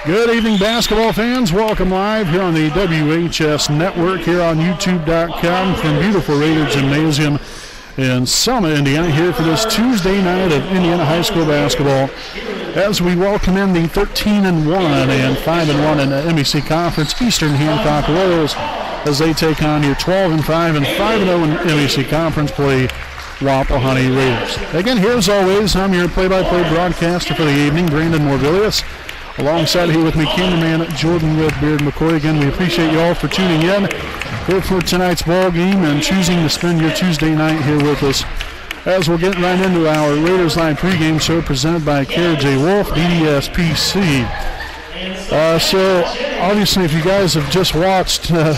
Good evening, basketball fans. Welcome live here on the WHS Network here on YouTube.com from beautiful Raider Gymnasium in Selma, Indiana, here for this Tuesday night of Indiana high school basketball as we welcome in the 13-1 and 5-1 in the MEC Conference Eastern Hancock Royals as they take on your 12-5 and 5-0 in MEC Conference play Wapahani Raiders. Again, here as always, I'm your play-by-play broadcaster for the evening, Brandon Morbilius. Alongside here with me, cameraman Jordan Redbeard McCoy. Again, we appreciate you all for tuning in here for tonight's ball game and choosing to spend your Tuesday night here with us as we'll get right into our Raiders Live pregame show presented by Kara J. Wolf, DDSPC. So, obviously, if you guys have just watched a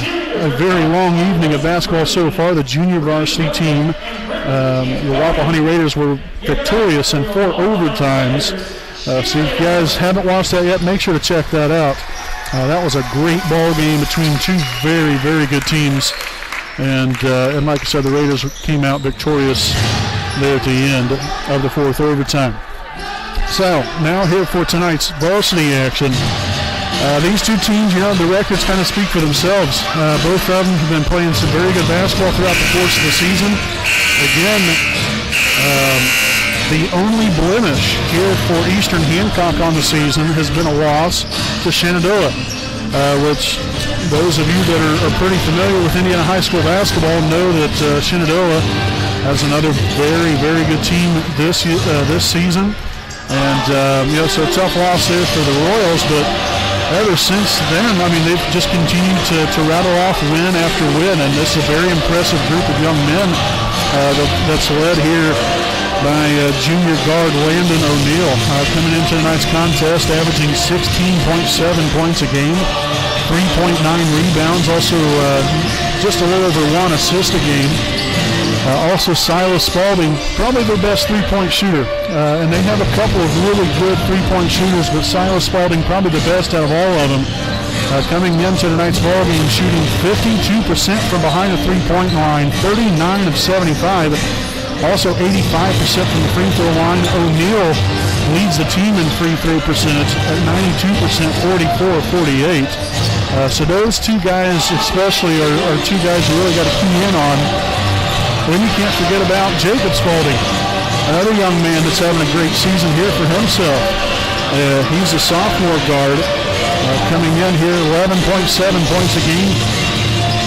very long evening of basketball so far, the junior varsity team, the Wapahani Raiders were victorious in 4 overtimes. So if you guys haven't watched that yet, make sure to check that out. That was a great ball game between two very, very good teams. And like I said, the Raiders came out victorious there at the end of the 4th overtime. So now here for tonight's varsity action. These two teams, you know, the records kind of speak for themselves. Both of them have been playing some very good basketball throughout the course of the season. Again, the only blemish here for Eastern Hancock on the season has been a loss to Shenandoah, which those of you that are pretty familiar with Indiana high school basketball know that Shenandoah has another very, very good team this season. And, you know, so a tough loss there for the Royals, but ever since then, I mean, they've just continued to rattle off win after win, and this is a very impressive group of young men that's led here by junior guard Landon O'Neill, coming into tonight's contest, averaging 16.7 points a game, 3.9 rebounds, also just a little over 1 assist a game. Also Silas Spalding, probably their best three-point shooter, and they have a couple of really good three-point shooters, but Silas Spalding probably the best out of all of them. Coming into tonight's ball game, shooting 52% from behind the three-point line, 39 of 75. Also 85% from the free throw line. O'Neill leads the team in free throw percentage at 92%, 44-48. So those two guys especially are two guys you really got to key in on. Then you can't forget about Jacob Spalding, another young man that's having a great season here for himself. He's a sophomore guard, coming in here 11.7 points a game,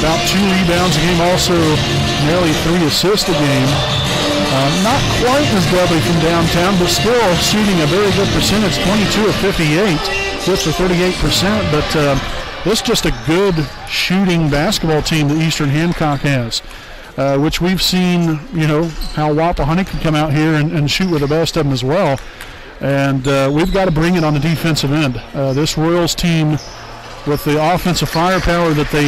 about 2 rebounds a game, also nearly 3 assists a game. Not quite as deadly from downtown, but still shooting a very good percentage, 22 of 58, just for 38%. But this is just a good shooting basketball team that Eastern Hancock has, which we've seen, you know, how Wapahani can come out here and shoot with the best of them as well. And we've got to bring it on the defensive end. This Royals team, with the offensive firepower that they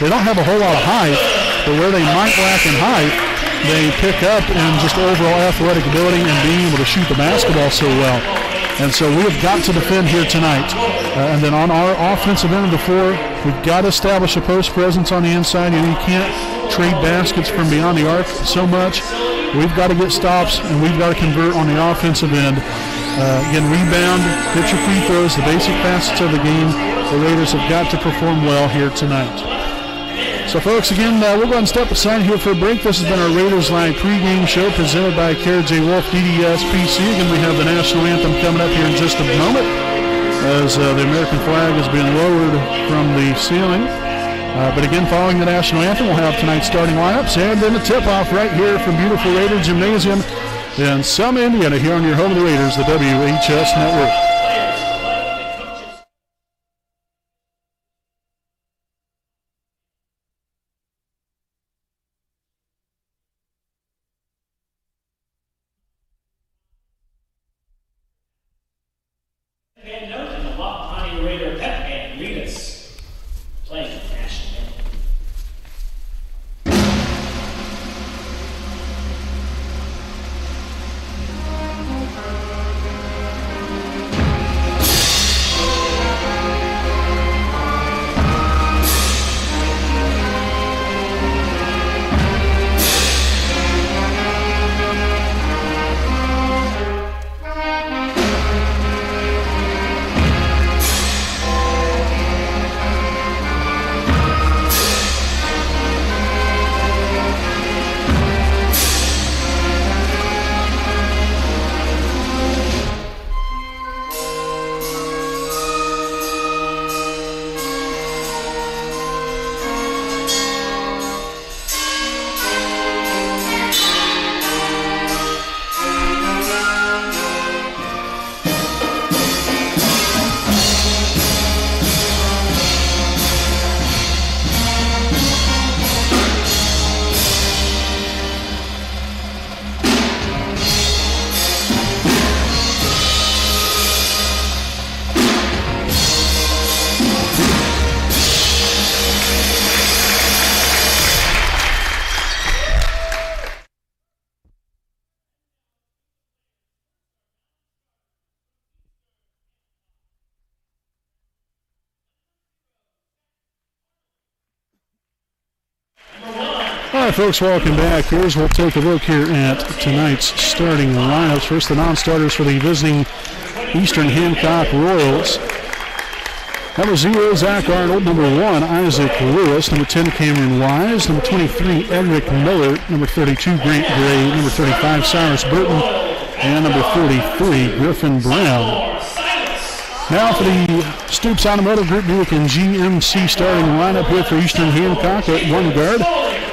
don't have a whole lot of height, but where they might lack in height, they pick up in just overall athletic ability and being able to shoot the basketball so well. And so we have got to defend here tonight. And then on our offensive end of the floor, we've got to establish a post presence on the inside. You can't trade baskets from beyond the arc so much. We've got to get stops, and we've got to convert on the offensive end. Again, rebound, hit your free throws, the basic facets of the game. The Raiders have got to perform well here tonight. So, folks, again, we'll go ahead and step aside here for a break. This has been our Raiders Live pregame show presented by Kara J. Wolf, DDSPC. Again, we have the national anthem coming up here in just a moment as the American flag is being lowered from the ceiling. But again, following the national anthem, we'll have tonight's starting lineups and then the tip-off right here from beautiful Raider Gymnasium in Selma, Indiana, here on your home of the Raiders, the WHS Network. And note in the Wapahani Raider pep band, lead us playing the national anthem. right, folks, welcome back. We'll take a look here at tonight's starting lineups. First, the non-starters for the visiting Eastern Hancock Royals. Number 0, Zach Arnold. Number 1, Isaac Lewis. Number 10, Cameron Wise. Number 23, Edric Miller. Number 32, Grant Gray. Number 35, Cyrus Burton. And number 43, Griffin Brown. Now for the Stoops Automotive Group Buick and GMC starting lineup here for Eastern Hancock at one guard.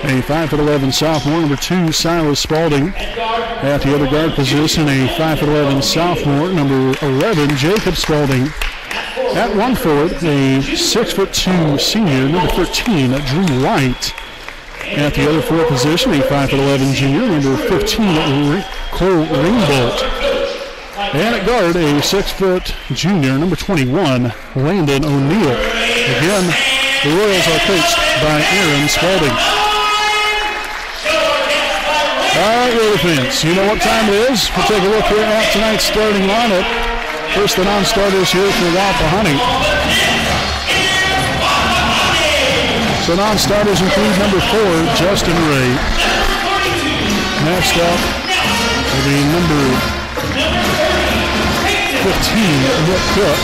A 5'11" sophomore, number 2, Silas Spalding. At the other guard position, a 5'11" sophomore, number 11, Jacob Spalding. At one forward, a 6'2" senior, number 13, Drew White. At the other forward position, a 5'11" junior, number 15, Cole Ringbolt. And at guard, a 6' junior, number 21, Landon O'Neill. Again, the Royals are coached by Aaron Spalding. All right, Raider fans, you know what time it is. We'll take a look here at tonight's starting lineup. First, the non-starters here for Wapahani. So non-starters include number 4, Justin Ray. Next up will be number 15, Nick Cook.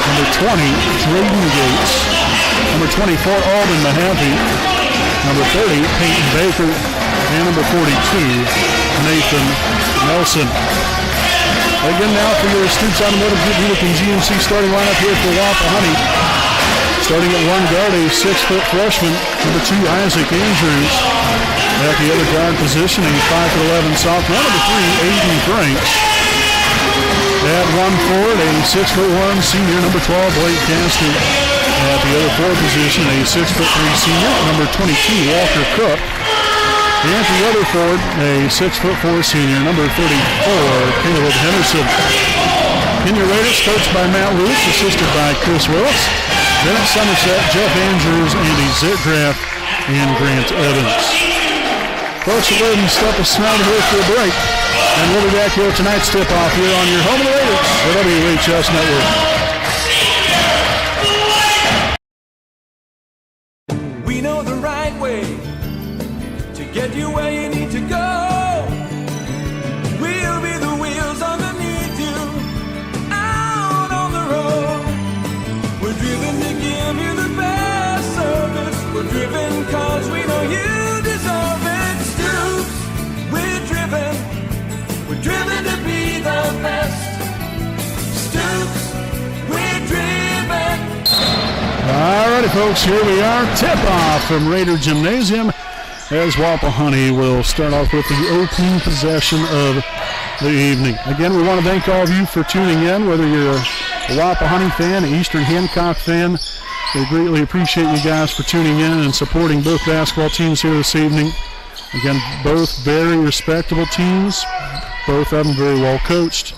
Number 20, Drayden Gates. Number 24, Alden Mahaffey. Number 30, Peyton Baker. And number 42, Nathan Nelson. Again now for your Stoops Automotive Group Buick and GMC starting lineup here for Wapahani. Starting at one guard, a 6' freshman, number 2, Isaac Andrews. At the other guard position, a 5'11" sophomore, number 3, Aiden Franks. At one forward, a 6'1" senior, number 12, Blake Castor. At the other forward position, a 6'3" senior, number 22, Walker Cook. And at the other forward, a 6'4" senior, number 34, Caleb Henderson. In your Raiders, coached by Matt Luce, assisted by Chris Willis. Then at Somerset, Jeff Andrews, Andy Zitgraff, and Grant Evans. Folks, we'll go ahead and step aside here for a break. And we'll be back here with tonight's tip-off here on your home of the Raiders, the WHS Network. We know the right way to get you where you need to go. We'll be the wheels underneath you, out on the road. We're driven to give you the best service. We're driven cause we know you deserve it. Stoops, we're driven to be the best. Stoops, we're driven. Alrighty, folks, here we are. Tip-off from Raider Gymnasium as Wapahani will start off with the opening possession of the evening. Again, we want to thank all of you for tuning in, whether you're a Wapahani fan, an Eastern Hancock fan. We greatly appreciate you guys for tuning in and supporting both basketball teams here this evening. Again, both very respectable teams, both of them very well coached.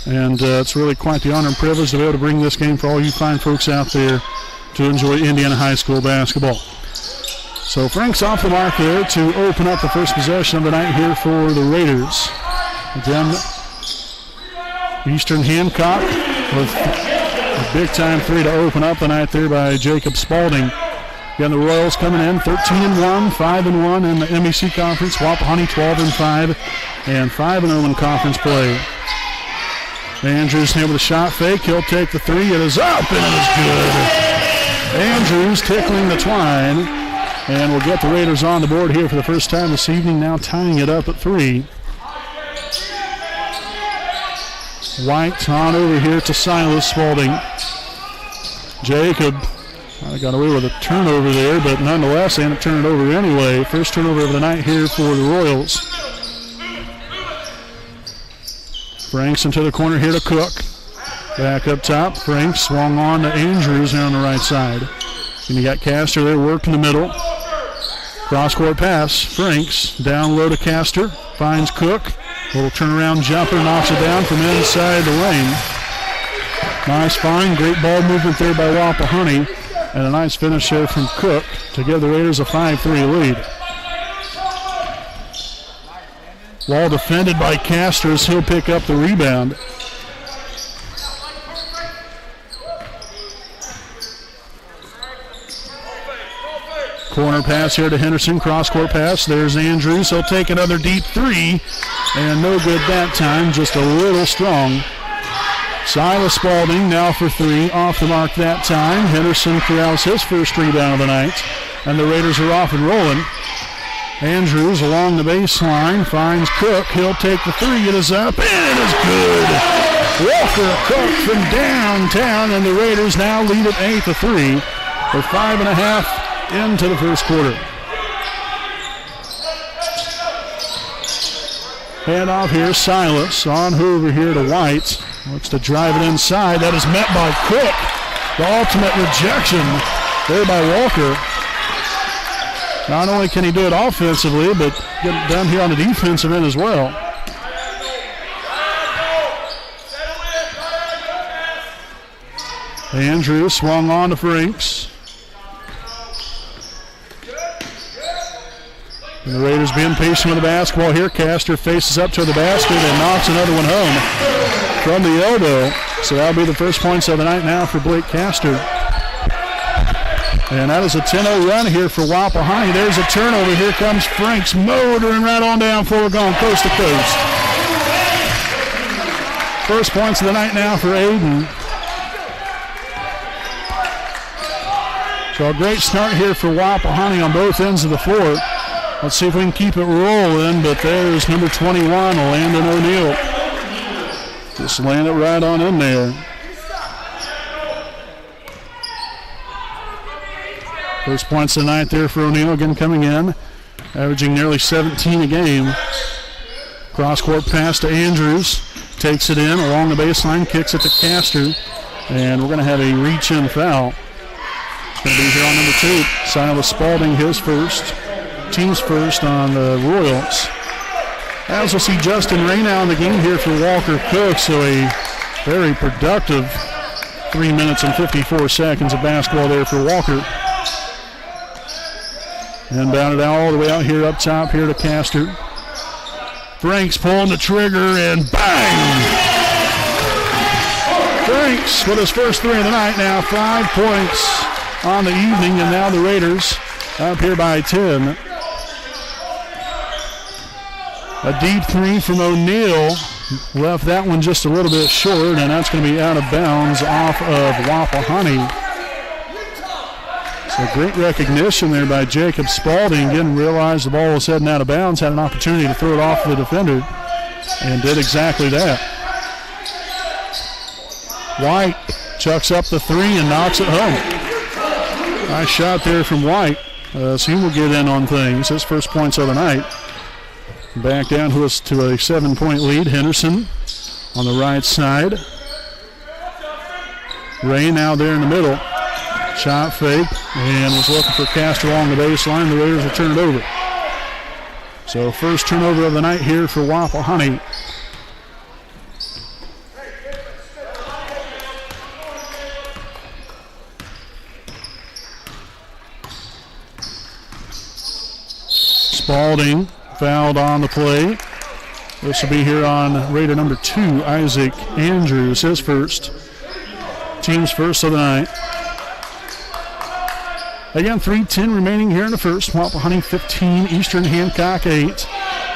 And it's really quite the honor and privilege to be able to bring this game for all you fine folks out there to enjoy Indiana High School basketball. So Frank's off the mark there to open up the first possession of the night here for the Raiders. Again, Eastern Hancock with a big-time three to open up the night there by Jacob Spalding. Again, the Royals coming in 13-1, 5-1 in the MEC Conference. Wapahani 12-5 and 5-0 in conference play. Andrews here with a shot fake. He'll take the three. It is up and it is good. Andrews tickling the twine. And we'll get the Raiders on the board here for the first time this evening, now tying it up at 3. White on over here to Silas Spalding. Jacob got away with a turnover there, but nonetheless, they end up turning it over anyway. First turnover of the night here for the Royals. Franks into the corner here to Cook. Back up top. Franks swung on to Andrews here on the right side. And you got Castor there working the middle. Cross-court pass. Franks down low to Castor. Finds Cook. Little turnaround jumper. Knocks it down from inside the lane. Nice find. Great ball movement there by Wapahani. And a nice finish there from Cook to give the Raiders a 5-3 lead. Well defended by Castor as he'll pick up the rebound. Corner pass here to Henderson. Cross-court pass. There's Andrews. He'll take another deep three. And no good that time. Just a little strong. Silas Spalding now for three. Off the mark that time. Henderson corrals his first rebound of the night. And the Raiders are off and rolling. Andrews along the baseline finds Cook. He'll take the three. It is up, and it is good. Walker Cook from downtown, and the Raiders now lead at 8-3 with 5.5 into the first quarter. Hand off here, Silas on Hoover here to White. Looks to drive it inside. That is met by Cook. The ultimate rejection there by Walker. Not only can he do it offensively, but get it done here on the defensive end as well. Andrews swung on to Franks. And the Raiders being patient with the basketball here. Castor faces up to the basket and knocks another one home from the elbow. So that'll be the first points of the night now for Blake Castor. And that is a 10-0 run here for Wapahani. There's a turnover. Here comes Franks motoring right on down forward, going coast to coast. First points of the night now for Aiden. So a great start here for Wapahani on both ends of the floor. Let's see if we can keep it rolling, but there's number 21, Landon O'Neill. Just land it right on in there. First points of the night there for O'Neill, again coming in, averaging nearly 17 a game. Cross-court pass to Andrews, takes it in along the baseline, kicks it to Castor, and we're going to have a reach-in foul. It's going to be here on number 2. Silas Spalding, his first, team's first on the Royals. As we'll see Justin Ray now in the game here for Walker Cook, so a very productive 3 minutes and 54 seconds of basketball there for Walker. And bounded out all the way out here up top here to Castor. Franks pulling the trigger and bang! Franks with his first three of the night now. 5 points on the evening, and now the Raiders up here by 10. A deep three from O'Neill. Left that one just a little bit short, and that's going to be out of bounds off of Wapahani. So great recognition there by Jacob Spalding. Didn't realize the ball was heading out of bounds. Had an opportunity to throw it off the defender and did exactly that. White chucks up the three and knocks it home. Nice shot there from White. So he will get in on things. His first points of the night. Back down to a 7-point lead. Henderson on the right side. Ray now there in the middle. Shot fake and was looking for Castor along the baseline. The Raiders will turn it over. So first turnover of the night here for Wapahani. Spalding fouled on the play. This will be here on Raider number 2, Isaac Andrews, his first. Team's first of the night. Again, 3:10 remaining here in the first. Wapahani 15, Eastern Hancock 8.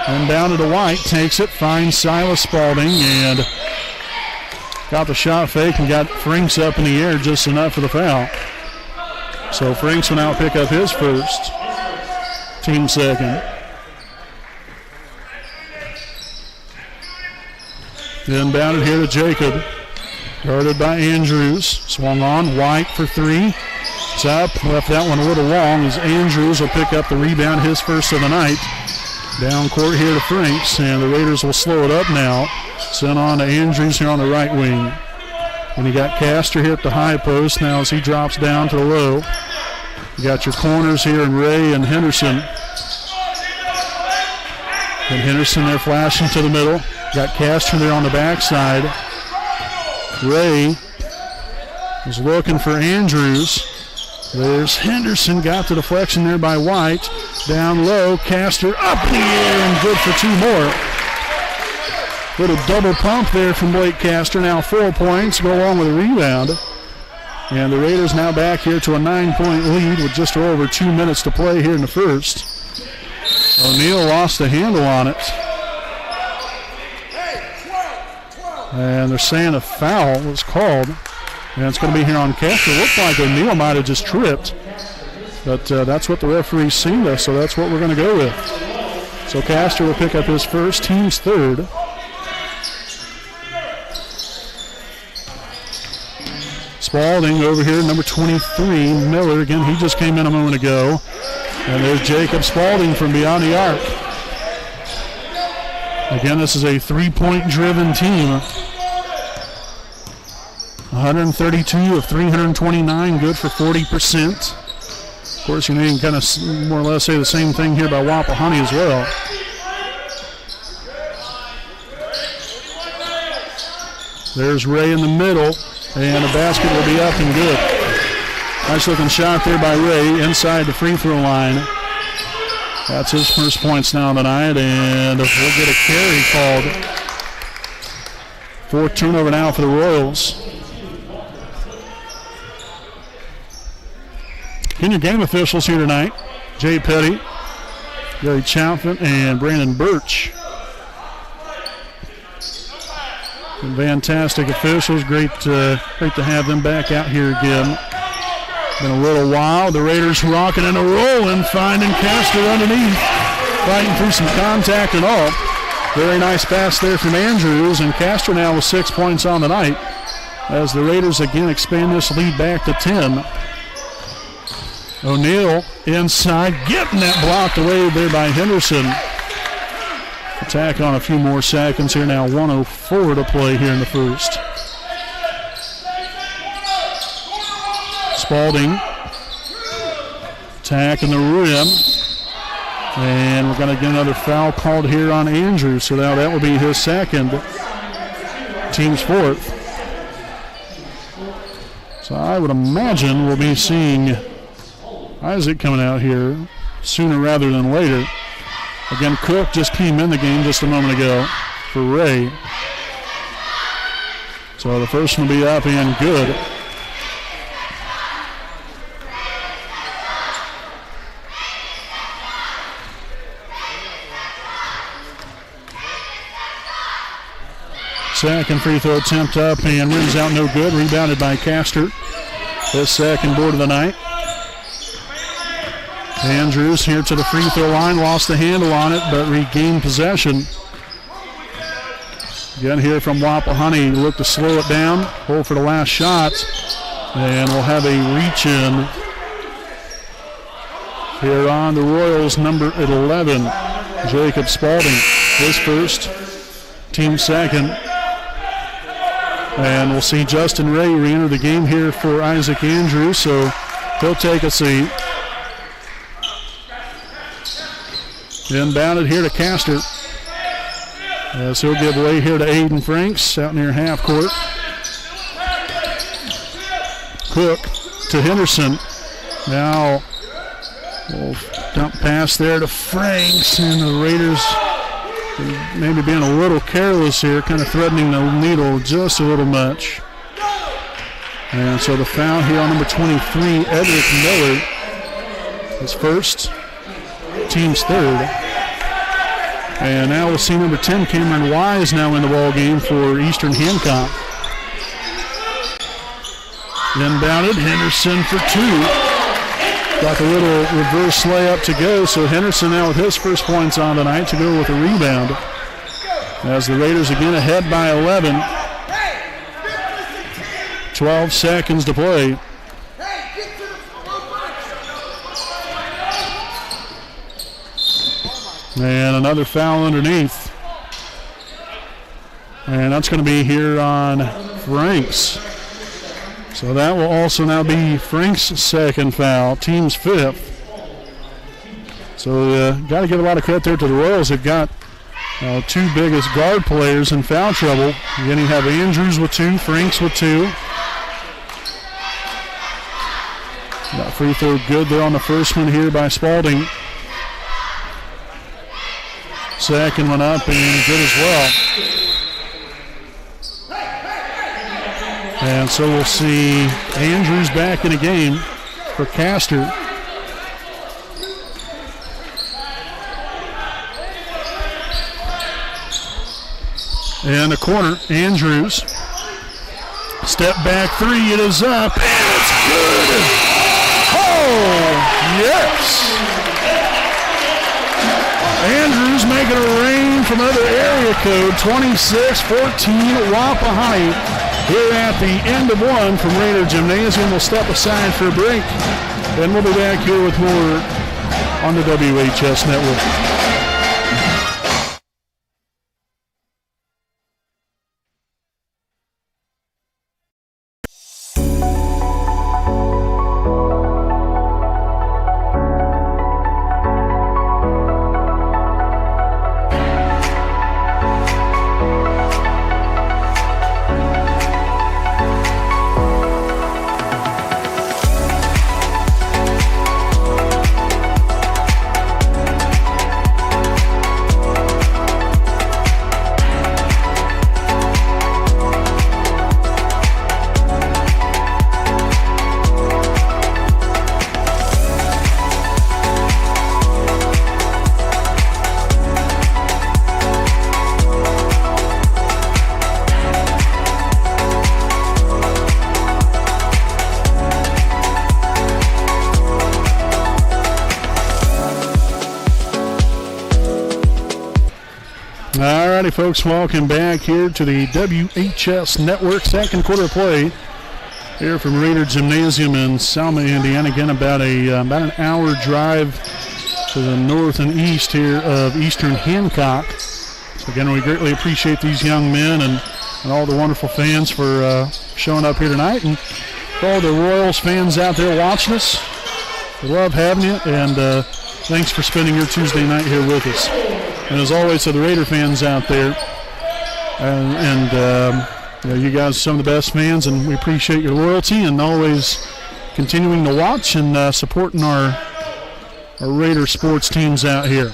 And down to the White, takes it, finds Silas Spalding, and got the shot fake and got Franks up in the air just enough for the foul. So Franks will now pick up his first, team second. Then bounded here to Jacob, guarded by Andrews. Swung on, White for three. It's up, left that one a little long as Andrews will pick up the rebound, his first of the night. Down court here to Franks, and the Raiders will slow it up now. Sent on to Andrews here on the right wing. And you got Castor here at the high post now as he drops down to the low. You got your corners here in Ray and Henderson. And Henderson there flashing to the middle. Got Castor there on the backside. Ray is looking for Andrews. There's Henderson, got the deflection there by White. Down low, Castor up in the air and good for 2 more. Little double pump there from Blake Castor. Now 4 points, go along with a rebound. And the Raiders now back here to a 9-point lead with just over 2 minutes to play here in the first. O'Neal lost the handle on it. And they're saying a foul was called. And it's going to be here on Castor. Looked like O'Neal might have just tripped. But that's what the referee's seen us, so that's what we're going to go with. So Castor will pick up his first, team's third. Spalding over here, number 23, Miller. Again, he just came in a moment ago. And there's Jacob Spalding from beyond the arc. Again, this is a three-point driven team. 132 of 329, good for 40%. Of course, you can kind of more or less say the same thing here by Wapahani as well. There's Ray in the middle, and the basket will be up and good. Nice looking shot there by Ray inside the free throw line. That's his first points now tonight, and we'll get a carry called. Fourth turnover now for the Royals. Junior game officials here tonight. Jay Petty, Gary Chaffin, and Brandon Birch. Some fantastic officials. Great to have them back out here again. Been a little while. The Raiders rocking and rolling, finding Castor underneath, fighting through some contact and all. Very nice pass there from Andrews, and Castor now with 6 points on the night as the Raiders again expand this lead back to 10. O'Neal inside, getting that blocked away there by Henderson. Attack on a few more seconds here now. 1:04 to play here in the first. Spalding attacking the rim. And we're going to get another foul called here on Andrews. So now that will be his second, team's fourth. So I would imagine we'll be seeing Isaac coming out here sooner rather than later. Again, Cook just came in the game just a moment ago for Ray. So the first one will be up and good. Second free throw attempt up and rims out no good. Rebounded by Castor. His second board of the night. Andrews here to the free throw line. Lost the handle on it, but regained possession. Again here from Wapahani. Look to slow it down. Hold for the last shot. And we'll have a reach in here on the Royals, number 11. Jacob Spalding. His first. Team second. And we'll see Justin Ray re-enter the game here for Isaac Andrews, so he'll take a seat. Inbounded here to Castor. As he'll give way here to Aiden Franks out near half court. Cook to Henderson. Now we'll dump pass there to Franks, and the Raiders maybe being a little careless here, kind of threatening the needle just a little much. And so the foul here on number 23, Edric Miller, his first, team's third. And now we'll see number 10, Cameron Wise, now in the ball game for Eastern Hancock. Inbounded, Henderson for two. Got a little reverse layup to go, so Henderson now with his first points on tonight to go with a rebound. As the Raiders again ahead by 11. 12 seconds to play. And another foul underneath. And that's going to be here on Franks. So that will also now be Frank's second foul, team's fifth. So got to give a lot of credit there to the Royals. They've got two biggest guard players in foul trouble. Again, you have Andrews with two, Franks with two. That free throw good there on the first one here by Spalding. Second one up and good as well. And so we'll see Andrews back in the game for Castor. And the corner, Andrews. Step back three, it is up, and it's good. Oh, yes. Andrews making a rain from another area code, 26-14 Wapahani. Here at the end of one from Raider Gymnasium. We'll step aside for a break, and we'll be back here with more on the WHS Network. Alrighty, folks, welcome back here to the WHS Network. Second quarter play here from Raider Gymnasium in Selma, Indiana. Again, about an hour drive to the north and east here of Eastern Hancock. So again, we greatly appreciate these young men and all the wonderful fans for showing up here tonight. And for all the Royals fans out there watching us, we love having you, and thanks for spending your Tuesday night here with us. And as always, to the Raider fans out there, you guys are some of the best fans, and we appreciate your loyalty and always continuing to watch and supporting our Raider sports teams out here.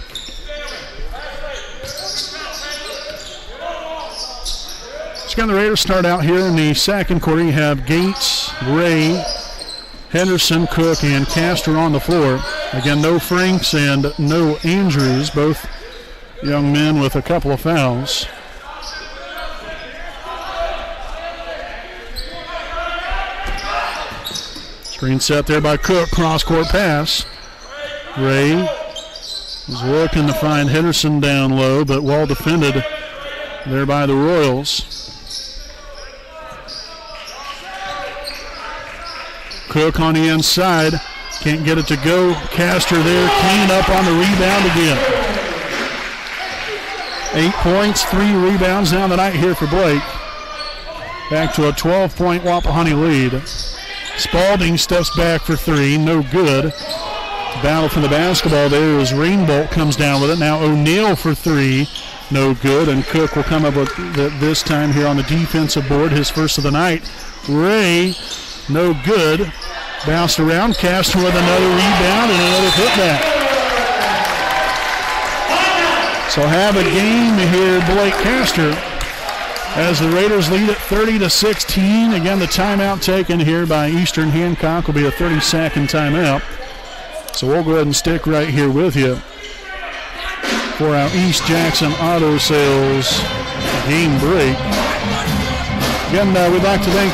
So again, the Raiders start out here in the second quarter. You have Gates, Ray, Henderson, Cook, and Castor on the floor. Again, no Franks and no Andrews, both young men with a couple of fouls. Screen set there by Cook, cross-court pass. Ray is looking to find Henderson down low, but well defended there by the Royals. Cook on the inside, can't get it to go. Castor there, clean up on the rebound again. 8 points, 3 rebounds down the night here for Blake. Back to a 12-point Wapahani lead. Spalding steps back for three, no good. Battle for the basketball there as Rainbolt comes down with it. Now O'Neal for three, no good. And Cook will come up with it this time here on the defensive board, his first of the night. Ray, no good. Bounced around, Castor with another rebound and another putback. So have a game here, Blake Castor, as the Raiders lead at 30-16. Again, the timeout taken here by Eastern Hancock will be a 30-second timeout. So we'll go ahead and stick right here with you for our East Jackson Auto Sales game break. Again, we'd like to thank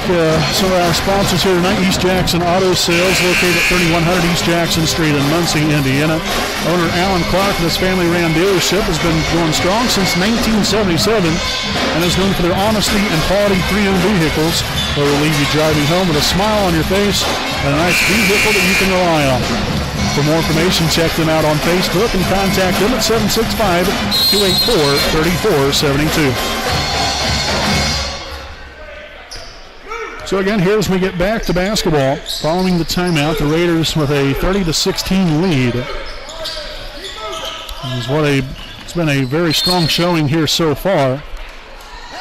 some of our sponsors here tonight. East Jackson Auto Sales, located at 3100 East Jackson Street in Muncie, Indiana. Owner Alan Clark and his family-ran dealership has been going strong since 1977 and is known for their honesty and quality pre-owned vehicles that will leave you driving home with a smile on your face and a nice vehicle that you can rely on. For more information, check them out on Facebook and contact them at 765-284-3472. So again, here as we get back to basketball, following the timeout, the Raiders with a 30-16 lead. It's been a very strong showing here so far.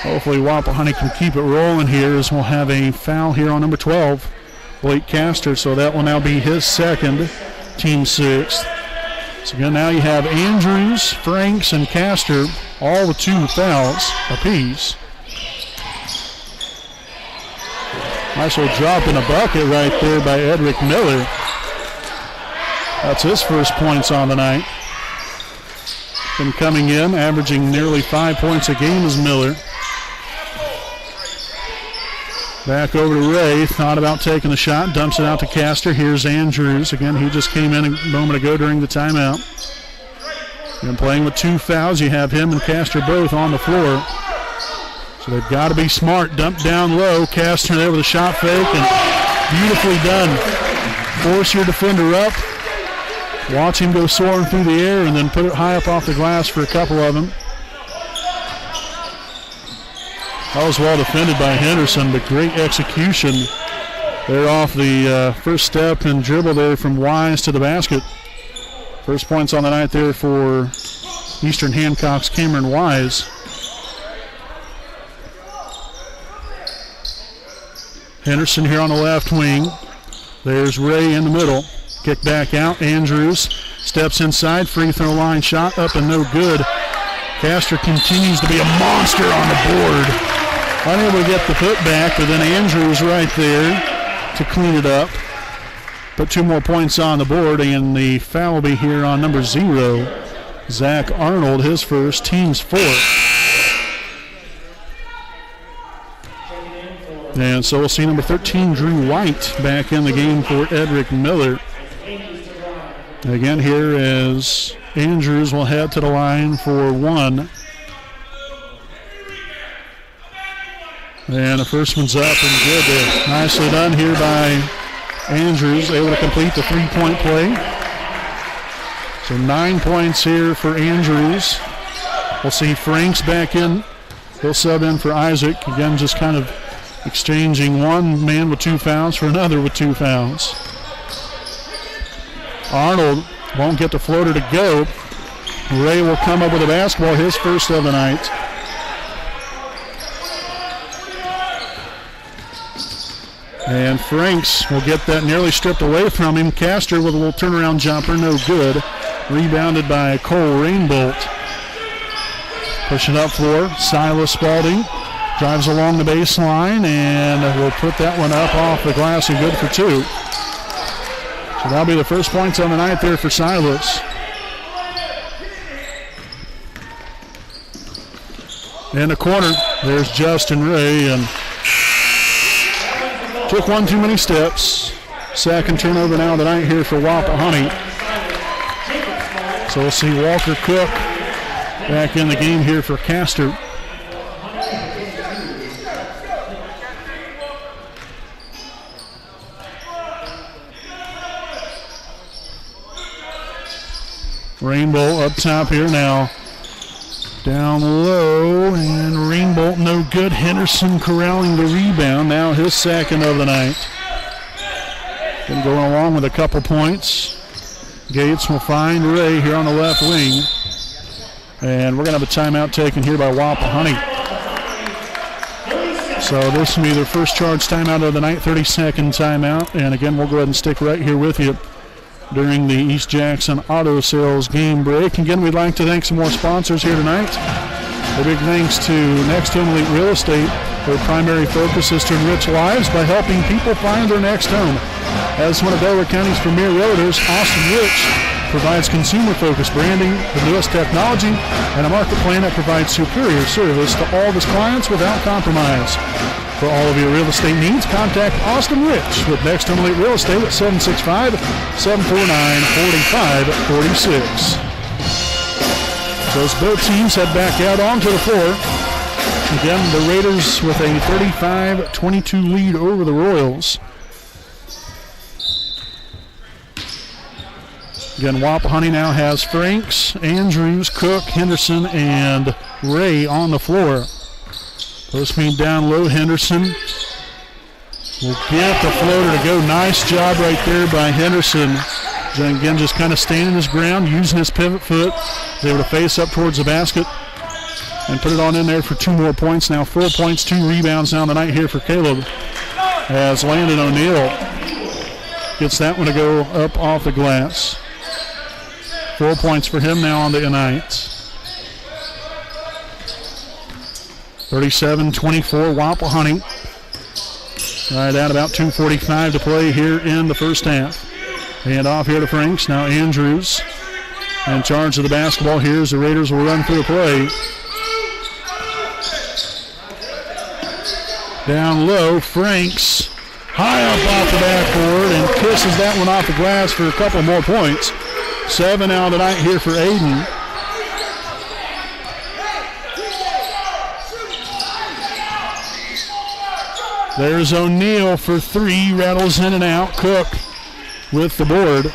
Hopefully Wapahani can keep it rolling here as we'll have a foul here on number 12, Blake Castor. So that will now be his second, team sixth. So again, now you have Andrews, Franks, and Castor, all with 2 fouls apiece. Nice little drop in the bucket right there by Edric Miller. That's his first points on the night. Been coming in, averaging nearly 5 points a game is Miller. Back over to Ray, thought about taking the shot, dumps it out to Castor. Here's Andrews. Again, he just came in a moment ago during the timeout. And playing with 2 fouls, you have him and Castor both on the floor. So they've got to be smart. Dump down low. Castor there with a shot fake, and beautifully done. Force your defender up. Watch him go soaring through the air and then put it high up off the glass for a couple of them. That was well defended by Henderson, but great execution there off the first step and dribble there from Wise to the basket. First points on the night there for Eastern Hancock's Cameron Wise. Henderson here on the left wing. There's Ray in the middle. Kick back out. Andrews steps inside. Free throw line shot up and no good. Castor continues to be a monster on the board. Unable to get the putback, but then Andrews right there to clean it up. Put 2 more points on the board, and the foul will be here on number 0. Zach Arnold, his first, team's 4th. And so we'll see number 13, Drew White, back in the game for Edric Miller. Again, here is Andrews will head to the line for 1. And the first one's up and good there. Nicely done here by Andrews, able to complete the 3-point play. So 9 points here for Andrews. We'll see Franks back in. He'll sub in for Isaac. Again, just kind of exchanging one man with 2 fouls for another with 2 fouls. Arnold won't get the floater to go. Ray will come up with a basketball, his first of the night. And Franks will get that nearly stripped away from him. Castor with a little turnaround jumper, no good. Rebounded by Cole Rainbolt. Pushing up floor, Silas Spalding drives along the baseline and will put that one up off the glass and good for 2. So that'll be the first points on the night there for Silas. In the corner, there's Justin Ray, and took one too many steps. Second turnover now tonight here for Wapahani. So we'll see Walker Cook back in the game here for Castor. Rainbow up top here now. Down low, and Rainbolt no good. Henderson corralling the rebound. Now his second of the night. Been going along with a couple points. Gates will find Ray here on the left wing. And we're going to have a timeout taken here by Wapahani. So this will be their first charge timeout of the night, 30-second timeout. And again, we'll go ahead and stick right here with you during the East Jackson Auto Sales game break. Again, we'd like to thank some more sponsors here tonight. A big thanks to Next Home Elite Real Estate. Their primary focus is to enrich lives by helping people find their next home. As one of Delaware County's premier realtors, Austin Rich provides consumer-focused branding, the newest technology, and a market plan that provides superior service to all of his clients without compromise. For all of your real estate needs, contact Austin Rich with Next Home Elite Real Estate at 765-749-4546. So as both teams head back out onto the floor, again, the Raiders with a 35-22 lead over the Royals. Again, Wapahani now has Franks, Andrews, Cook, Henderson, and Ray on the floor. Post feed down low. Henderson will get the floater to go. Nice job right there by Henderson. Again, just kind of standing his ground, using his pivot foot. He's able to face up towards the basket and put it on in there for 2 more points. Now 4 points, 2 rebounds now tonight here for Caleb. As Landon O'Neill gets that one to go up off the glass. 4 points for him now on the night. 37-24 Wapahani. Right at about 2:45 to play here in the first half. Hand off here to Franks. Now Andrews in charge of the basketball here as the Raiders will run through the play. Down low, Franks high up off the backboard and kisses that one off the glass for a couple more points. 7 out tonight here for Aiden. There's O'Neal for 3, rattles in and out. Cook with the board.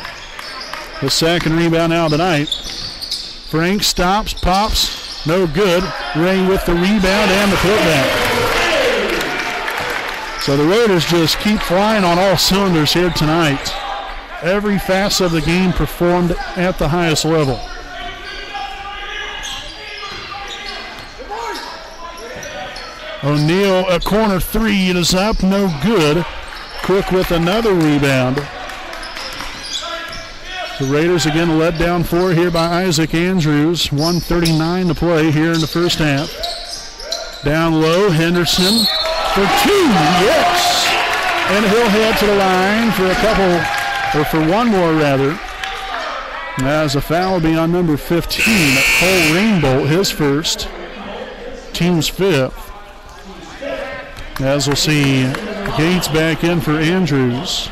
The second rebound out of the night. Frank stops, pops, no good. Ray with the rebound and the putback. So the Raiders just keep flying on all cylinders here tonight. Every facet of the game performed at the highest level. O'Neal, a corner 3, it is up, no good. Cook with another rebound. The Raiders again led down 4 here by Isaac Andrews. 1:39 to play here in the first half. Down low, Henderson for 2, yes! And he'll head to the line for a couple, or for one more rather. As a foul will be on number 15, Cole Rainbolt, his first, team's 5th. As we'll see Gates back in for Andrews.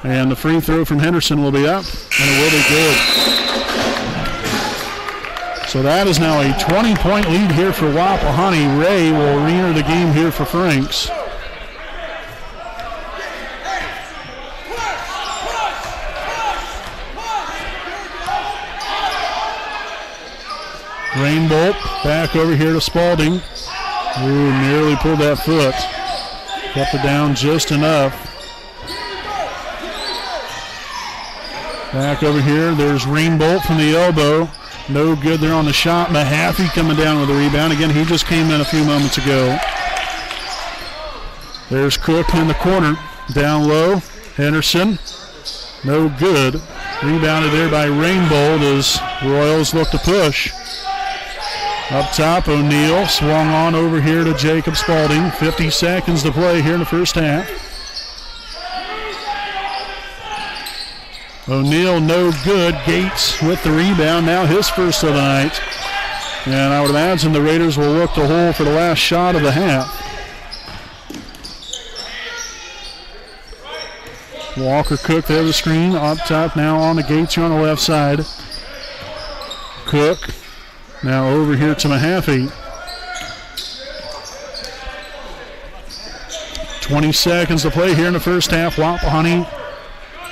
And the free throw from Henderson will be up, and it will be good. So that is now a 20-point lead here for Wapahani. Ray will re-enter the game here for Franks. Rainbolt back over here to Spalding. Ooh, nearly pulled that foot. Kept it down just enough. Back over here, there's Rainbolt from the elbow. No good there on the shot. Mahaffey coming down with the rebound. Again, he just came in a few moments ago. There's Cook in the corner. Down low, Henderson. No good. Rebounded there by Rainbolt as Royals look to push. Up top, O'Neal swung on over here to Jacob Spalding. 50 seconds to play here in the first half. O'Neal no good. Gates with the rebound. Now his first of the night. And I would imagine the Raiders will look to hold for the last shot of the half. Walker Cook there the screen. Up top now on the Gates here on the left side. Cook. Now over here to Mahaffey. 20 seconds to play here in the first half. Wapahani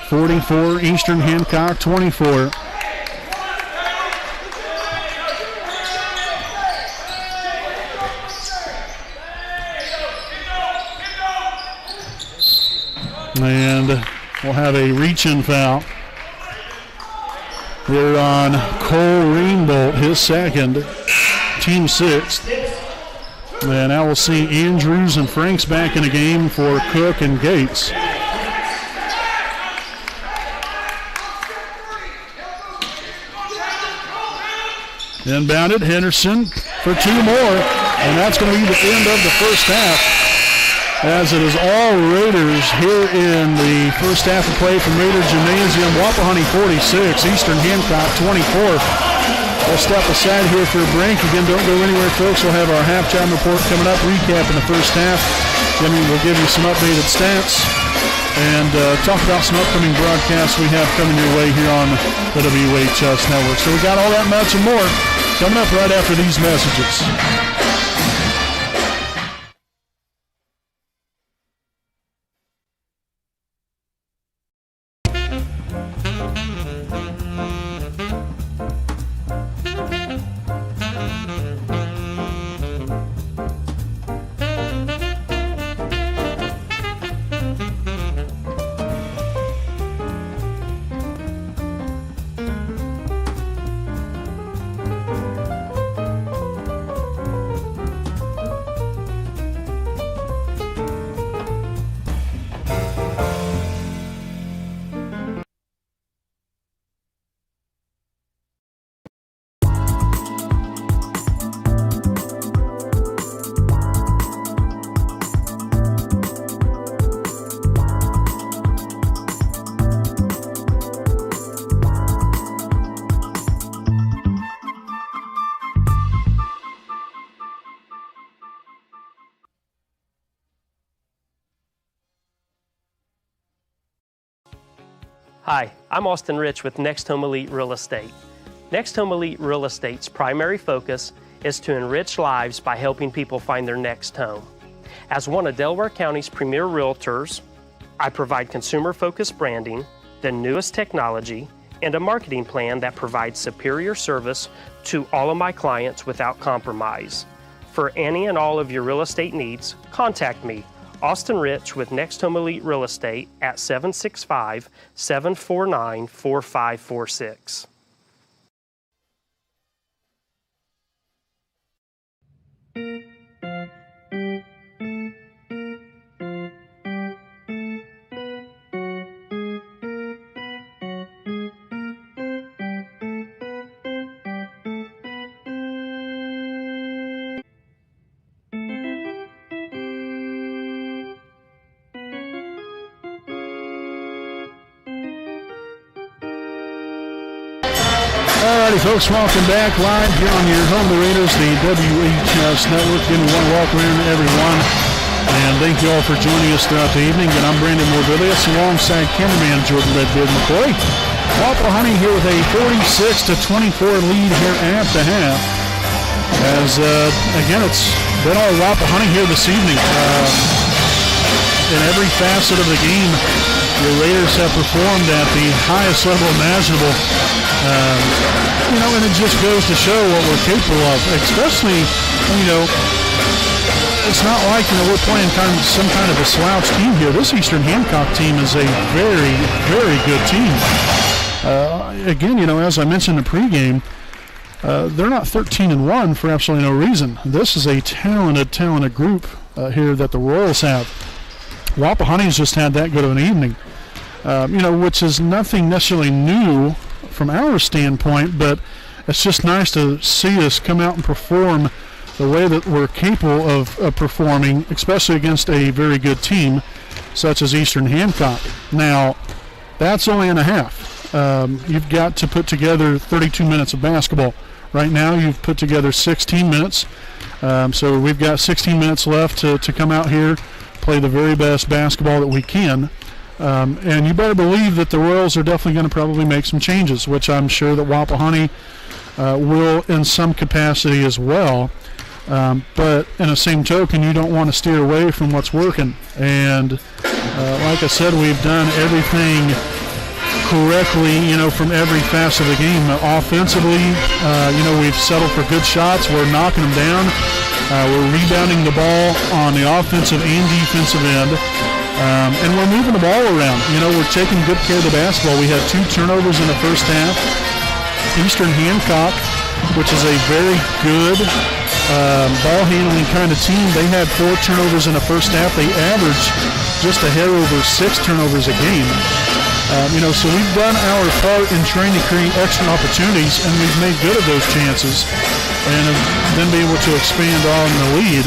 44, Eastern Hancock 24. And we'll have a reach-in foul. We're on Cole Rainbolt, his second, team 6th. And now we'll see Andrews and Franks back in the game for Cook and Gates. Inbounded, Henderson for 2 more. And that's going to be the end of the first half, as it is all Raiders here in the first half of play from Raider Gymnasium. Wapahani 46, Eastern Hancock 24. We'll step aside here for a break. Again, don't go anywhere, folks. We'll have our halftime report coming up, recap in the first half. Then we'll give you some updated stats and talk about some upcoming broadcasts we have coming your way here on the WHS Network. So we got all that much and more coming up right after these messages. Hi, I'm Austin Rich with Next Home Elite Real Estate. Next Home Elite Real Estate's primary focus is to enrich lives by helping people find their next home. As one of Delaware County's premier realtors, I provide consumer-focused branding, the newest technology, and a marketing plan that provides superior service to all of my clients without compromise. For any and all of your real estate needs, contact me, Austin Rich with Next Home Elite Real Estate at 765-749-4546. Alrighty, folks, welcome back live here on your home, the Raiders, the WHS Network. Give me one welcome in, everyone, and thank you all for joining us throughout the evening. And I'm Brandon Morbilius alongside cameraman Jordan Redbeard McCoy. Wapahani here with a 46-24 lead here at the half. As, again, it's been all Wapahani here this evening. In every facet of the game, the Raiders have performed at the highest level imaginable. And it just goes to show what we're capable of, especially, it's not like, we're playing some kind of a slouch team here. This Eastern Hancock team is a very, very good team. Again, as I mentioned in the pregame, they're not 13-1 for absolutely no reason. This is a talented group here that the Royals have. Wapahani's just had that good of an evening, which is nothing necessarily new from our standpoint, but it's just nice to see us come out and perform the way that we're capable of performing, especially against a very good team such as Eastern Hancock. Now, that's only in a half. You've got to put together 32 minutes of basketball. Right now, you've put together 16 minutes, so we've got 16 minutes left to come out here, play the very best basketball that we can. And you better believe that the Royals are definitely going to probably make some changes, which I'm sure that Wapahani will in some capacity as well. But in the same token, you don't want to steer away from what's working. And like I said, we've done everything correctly, from every facet of the game. Offensively, we've settled for good shots. We're knocking them down. We're rebounding the ball on the offensive and defensive end. And we're moving the ball around. We're taking good care of the basketball. We had 2 turnovers in the first half. Eastern Hancock, which is a very good ball handling kind of team, they had 4 turnovers in the first half. They averaged just a hair over 6 turnovers a game. So we've done our part in trying to create extra opportunities, and we've made good of those chances and have then be able to expand on the lead.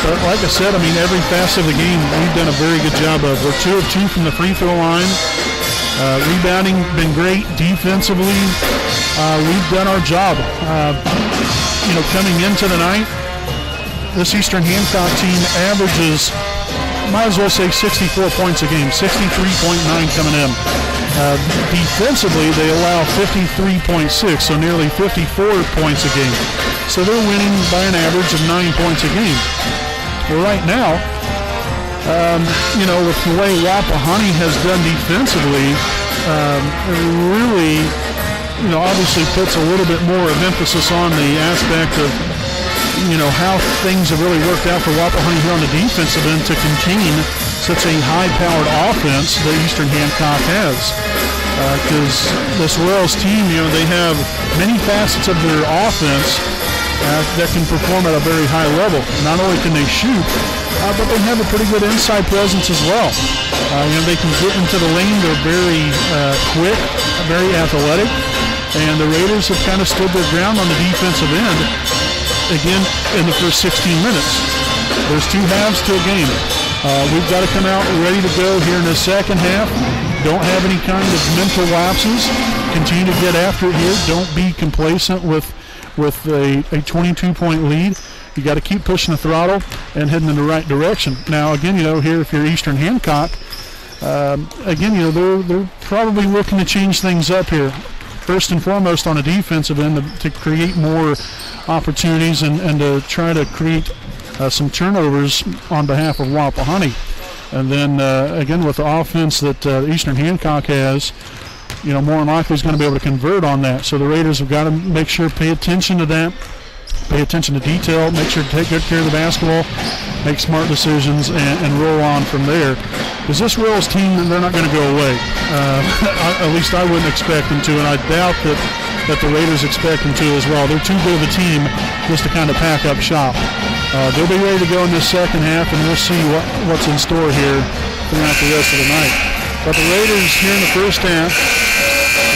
But like I said, every facet of the game we've done a very good job of. We're 2 of 2 from the free throw line. Rebounding been great. Defensively, we've done our job. Coming into the night, this Eastern Hancock team averages, might as well say 64 points a game, 63.9 coming in. Defensively, they allow 53.6, so nearly 54 points a game. So they're winning by an average of 9 points a game. Well, right now, with the way Wapahani has done defensively, really, obviously puts a little bit more of emphasis on the aspect of, how things have really worked out for Wapahani here on the defensive end to contain such a high-powered offense that Eastern Hancock has. Because this Royals team, they have many facets of their offense that can perform at a very high level. Not only can they shoot, but they have a pretty good inside presence as well. They can get into the lane. They're very quick, very athletic, and the Raiders have kind of stood their ground on the defensive end, again, in the first 16 minutes. There's 2 halves to a game. We've got to come out ready to go here in the second half. Don't have any kind of mental lapses. Continue to get after it here. Don't be complacent with a 22-point lead. You got to keep pushing the throttle and heading in the right direction. Now, again, here if you're Eastern Hancock, Again, they're probably looking to change things up here. First and foremost on a defensive end to create more opportunities and to try to create some turnovers on behalf of Wapahani. And then, again, with the offense that Eastern Hancock has, more than likely is going to be able to convert on that. So the Raiders have got to make sure pay attention to that, pay attention to detail, make sure to take good care of the basketball, make smart decisions, and roll on from there. Because this Royals team, they're not going to go away. At least I wouldn't expect them to, and I doubt that the Raiders expect them to as well. They're too good of a team just to kind of pack up shop. They'll be ready to go in this second half, and we'll see what's in store here throughout the rest of the night. But the Raiders here in the first half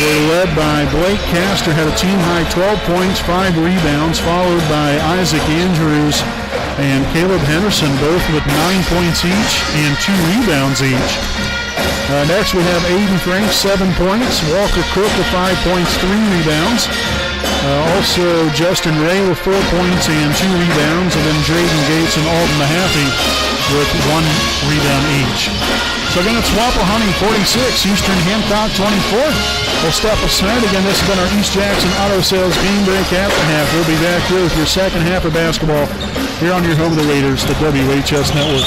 were led by Blake Castor, had a team-high 12 points, 5 rebounds, followed by Isaac Andrews and Caleb Henderson, both with 9 points each and 2 rebounds each. Next we have Aiden Franks, 7 points, Walker Cook with 5 points, 3 rebounds. Also Justin Ray with 4 points and 2 rebounds, and then Drayden Gates and Alden Mahaffey with 1 rebound each. So again, it's Wapahani 46, Eastern Hancock 24. We'll step aside. Again, this has been our East Jackson Auto Sales Game Break after half. We'll be back here with your second half of basketball here on your home of the Raiders, the WHS Network.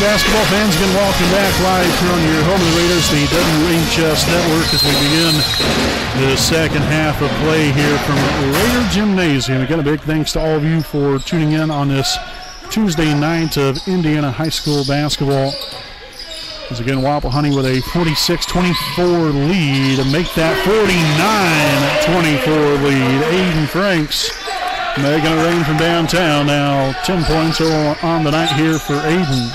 Basketball fans, again, welcome back live here on your home of the Raiders, the WHS Network, as we begin the second half of play here from Raider Gymnasium. Again, a big thanks to all of you for tuning in on this Tuesday night of Indiana high school basketball. As again, Wapahani with a 46-24 lead to make that 49-24 lead. Aiden Franks making it rain from downtown. Now 10 points on the night here for Aiden.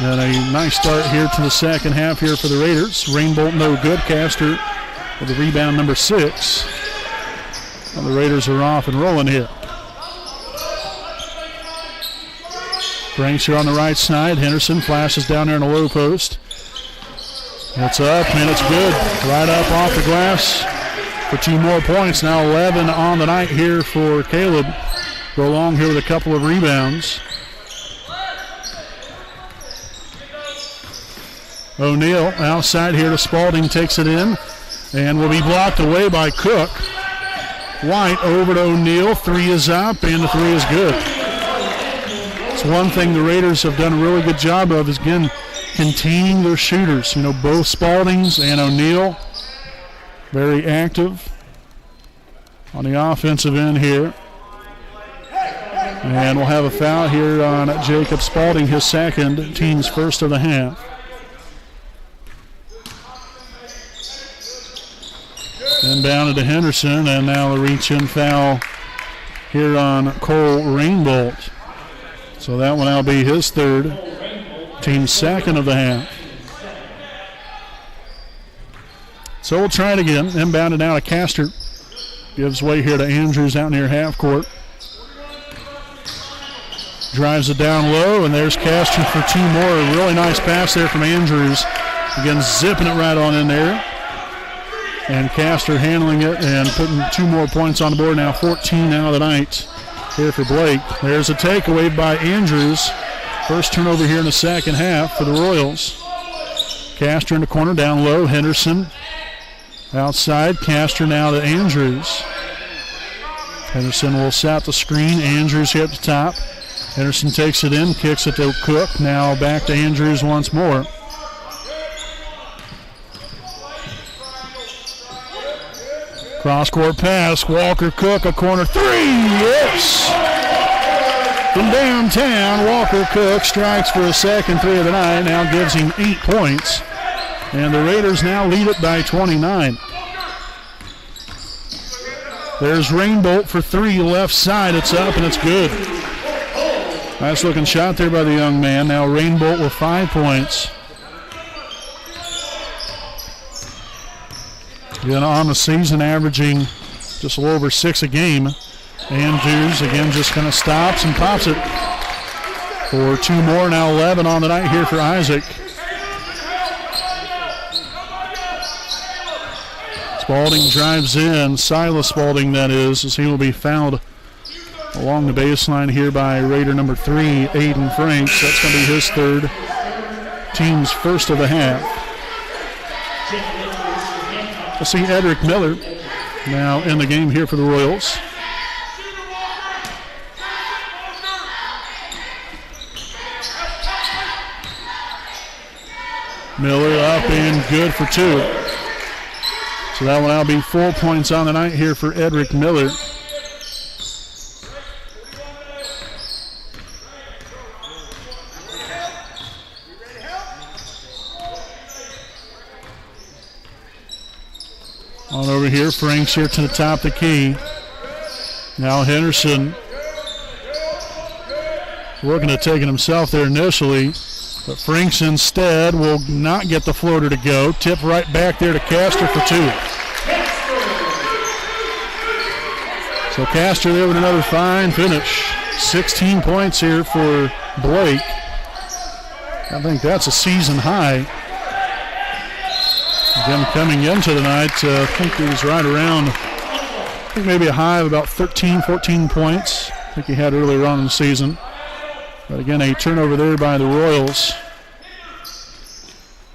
And a nice start here to the second half here for the Raiders. Rainbolt no good. Castor with the rebound number 6. And the Raiders are off and rolling here. Franks here on the right side. Henderson flashes down there in the low post. It's up and it's good. Right up off the glass for 2 more points. Now 11 on the night here for Caleb. Go along here with a couple of rebounds. O'Neal outside here to Spalding, takes it in and will be blocked away by Cook. White over to O'Neal. 3 is up and the 3 is good. It's one thing the Raiders have done a really good job of is, again, containing their shooters. You know, both Spaldings and O'Neill very active on the offensive end here. And we'll have a foul here on Jacob Spalding, his second, team's first of the half. Inbounded to Henderson, and now the reach-in foul here on Cole Rainbolt. So that one will be his third, team's second of the half. So we'll try it again. Inbounded now to Castor. Gives way here to Andrews out near half court. Drives it down low, and there's Castor for two more. A really nice pass there from Andrews. Again, zipping it right on in there. And Castor handling it and putting two more points on the board now. 14 now of the night here for Blake. There's a takeaway by Andrews. First turnover here in the second half for the Royals. Castor in the corner, down low. Henderson outside. Castor now to Andrews. Henderson will set the screen. Andrews here at the top. Henderson takes it in, kicks it to Cook. Now back to Andrews once more. Cross-court pass. Walker Cook, a corner three. Yes! From downtown, Walker Cook strikes for a second three of the night. Now gives him 8 points. And the Raiders now lead it by 29. There's Rainbolt for three, left side. It's up and it's good. Nice looking shot there by the young man. Now Rainbolt with 5 points. Again, on the season, averaging just a little over 6 a game. Andrews again just kind of stops and pops it for two more. Now 11 on the night here for Isaac. Spalding drives in. Silas Spalding, that is, as he will be fouled along the baseline here by Raider number 3, Aiden Franks. That's going to be his third, team's first of the half. We'll see Edric Miller now in the game here for the Royals. Miller up and good for two. So that one will be 4 points on the night here for Edric Miller. On over here, Franks here to the top of the key. Now Henderson looking at taking himself there initially, but Franks instead will not get the floater to go. Tip right back there to Castor for two. So Castor there with another fine finish. 16 points here for Blake. I think that's a season high. Again, coming into the night, I think he was right around, I think maybe a high of about 13, 14 points. I think he had earlier on in the season. But again, a turnover there by the Royals.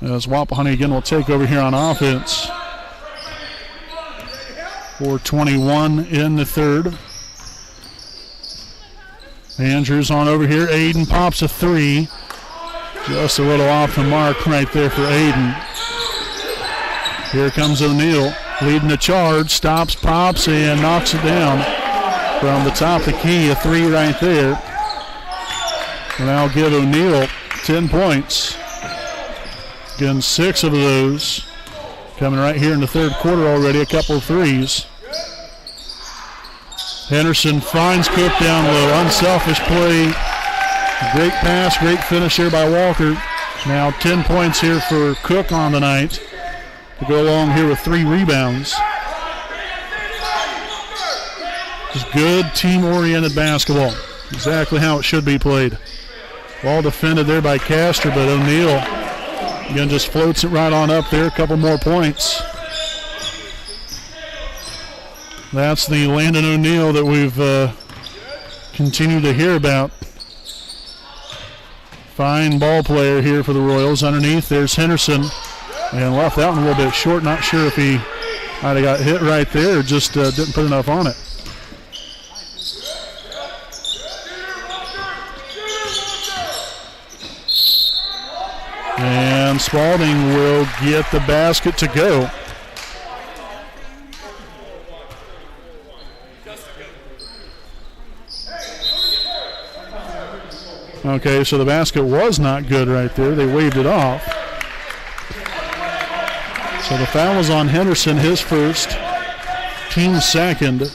As Wapahani again will take over here on offense. 4:21 in the third. Andrews on over here. Aiden pops a three. Just a little off the mark right there for Aiden. Here comes O'Neill, leading the charge, stops, pops, and knocks it down from the top of the key. A three right there. And I'll give O'Neill 10 points. Again, 6 of those coming right here in the third quarter already, a couple of threes. Henderson finds Cook down low, unselfish play. Great pass, great finish here by Walker. Now 10 points here for Cook on the night. To go along here with 3 rebounds. Just good team-oriented basketball. Exactly how it should be played. Well defended there by Castor, but O'Neill again just floats it right on up there. A couple more points. That's the Landon O'Neill that we've continued to hear about. Fine ball player here for the Royals. Underneath, there's Henderson. And left that one a little bit short. Not sure if he might have got hit right there or just didn't put enough on it. And Spalding will get the basket to go. Okay, so the basket was not good right there. They waved it off. So the foul was on Henderson, his first, team second.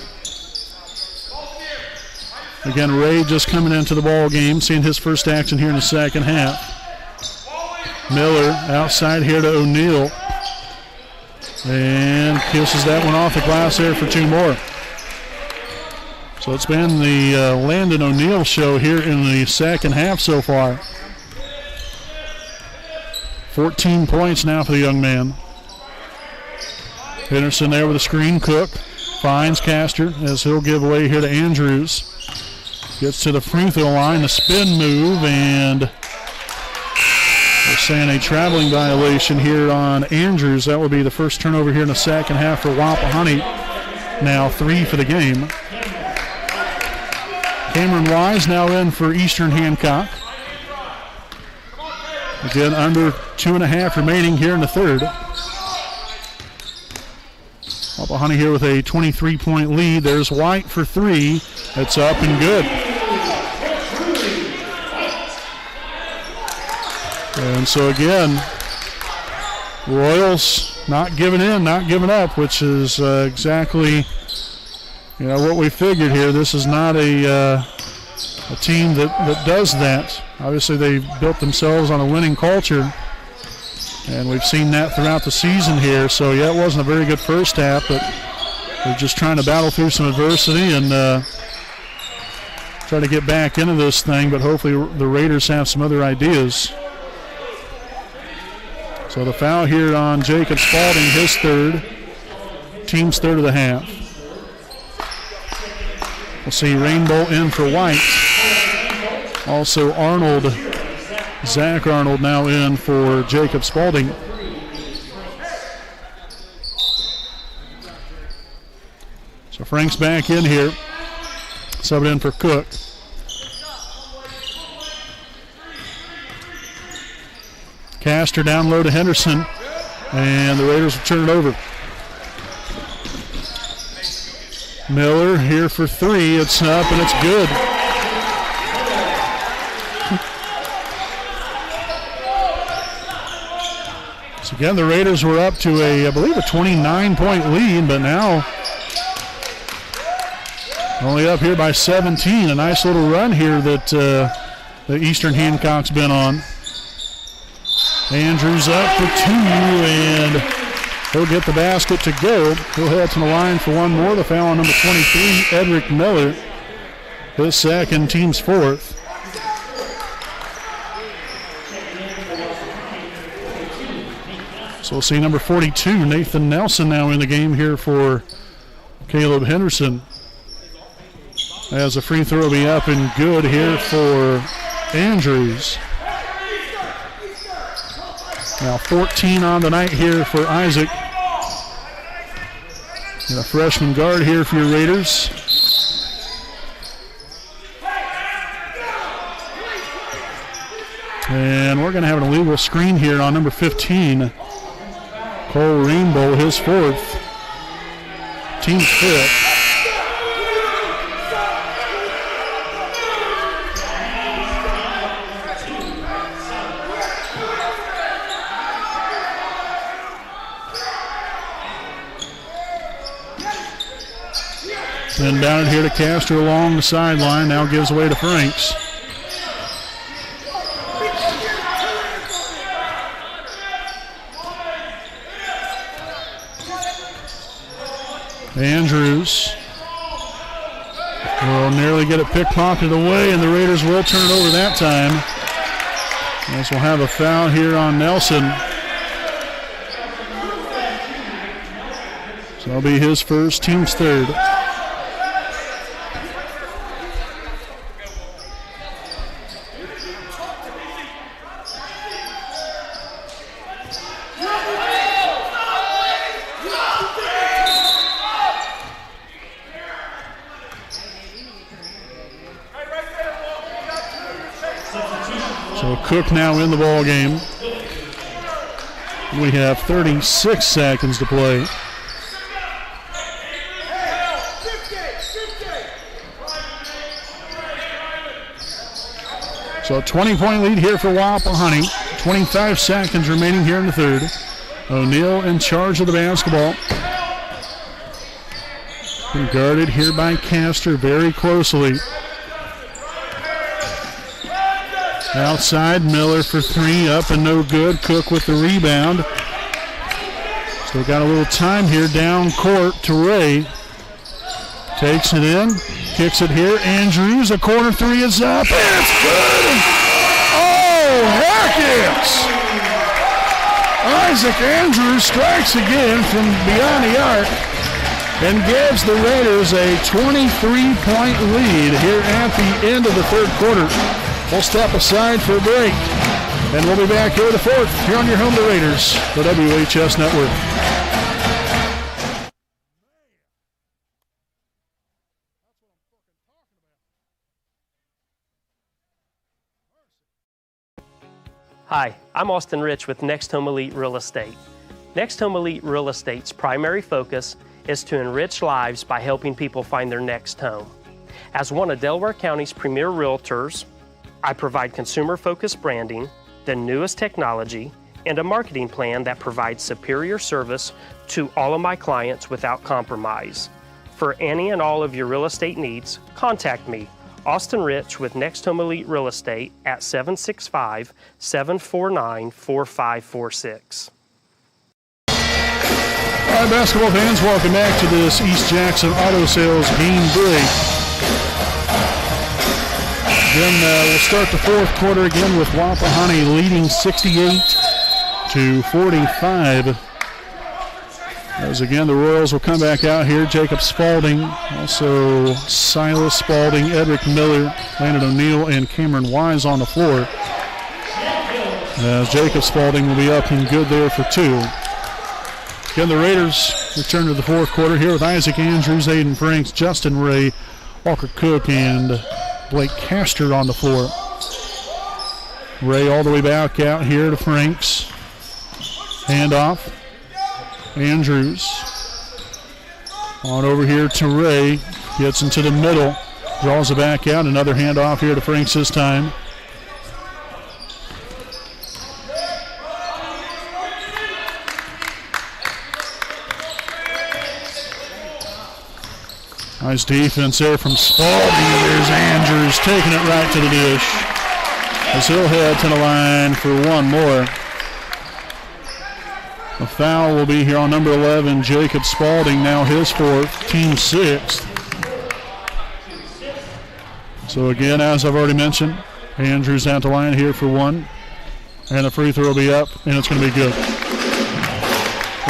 Again, Ray just coming into the ball game, seeing his first action here in the second half. Miller outside here to O'Neal. And kisses that one off the glass there for two more. So it's been the Landon O'Neal show here in the second half so far. 14 points now for the young man. Henderson there with a screen. Cook finds Castor as he'll give away here to Andrews. Gets to the free throw line, the spin move, and they're saying a traveling violation here on Andrews. That will be the first turnover here in the second half for Wapahani. Now 3 for the game. Cameron Wise now in for Eastern Hancock. Again, under 2.5 remaining here in the third. Wapahani here with a 23-point lead. There's White for 3. It's up and good. And so again, Royals not giving in, not giving up, which is exactly what we figured here. This is not a team that does that. Obviously, they've built themselves on a winning culture, and we've seen that throughout the season here. So, yeah, it wasn't a very good first half, but they're just trying to battle through some adversity and try to get back into this thing, but hopefully the Raiders have some other ideas. So the foul here on Jacob Spalding, his third, team's third of the half. We'll see Rainbow in for White. Also Arnold, Zach Arnold now in for Jacob Spalding. So Frank's back in here, subbed in for Cook. Castor down low to Henderson, and the Raiders will turn it over. Miller here for 3. It's up and it's good. So again, the Raiders were up to I believe a 29-point lead, but now only up here by 17. A nice little run here that the Eastern Hancock's been on. Andrews up for 2, and he'll get the basket to go. He'll head to the line for one more. The foul on number 23, Edric Miller. His second, team's fourth. So we'll see number 42, Nathan Nelson, now in the game here for Caleb Henderson. As a free throw will be up and good here for Andrews. Now 14 on the night here for Isaac. And a freshman guard here for your Raiders. And we're going to have an illegal screen here on number 15. Cole Rainbow, his fourth. Team's fifth. Then down here to Castor along the sideline. Now gives away to Franks. Andrews will nearly get it pickpocketed away, and the Raiders will turn it over that time. As we'll have a foul here on Nelson. So that'll be his first, team's third. So Cook now in the ball game. We have 36 seconds to play. So a 20-point lead here for Wapahani. 25 seconds remaining here in the third. O'Neal in charge of the basketball. Been guarded here by Castor very closely. Outside, Miller for three, up and no good. Cook with the rebound. Still got a little time here, down court to Ray. Takes it in, kicks it here. Andrews, a corner three is up, and it's good! Oh, heck yes! Isaac Andrews strikes again from beyond the arc and gives the Raiders a 23-point lead here at the end of the third quarter. We'll step aside for a break, and we'll be back here the fourth, here on your home, the Raiders, the WHS Network. Hi, I'm Austin Rich with Next Home Elite Real Estate. Next Home Elite Real Estate's primary focus is to enrich lives by helping people find their next home. As one of Delaware County's premier realtors, I provide consumer-focused branding, the newest technology, and a marketing plan that provides superior service to all of my clients without compromise. For any and all of your real estate needs, contact me, Austin Rich with Next Home Elite Real Estate at 765-749-4546. All right, basketball fans, welcome back to this East Jackson Auto Sales game break. Then we'll start the fourth quarter again with Wapahani leading 68-45. As again, the Royals will come back out here. Jacob Spalding, also Silas Spalding, Edric Miller, Landon O'Neal, and Cameron Wise on the floor. As Jacob Spalding will be up and good there for two. Again, the Raiders return to the fourth quarter here with Isaac Andrews, Aiden Franks, Justin Ray, Walker Cook, and Blake Castor on the floor. Ray all the way back out here to Franks. Handoff. Andrews. On over here to Ray. Gets into the middle. Draws it back out. Another handoff here to Franks this time. Nice defense there from Spalding. There's Andrews taking it right to the dish. As he'll head to the line for one more. A foul will be here on number 11, Jacob Spalding, now his fourth, team sixth. So again, as I've already mentioned, Andrews at the line here for one. And the free throw will be up, and it's going to be good.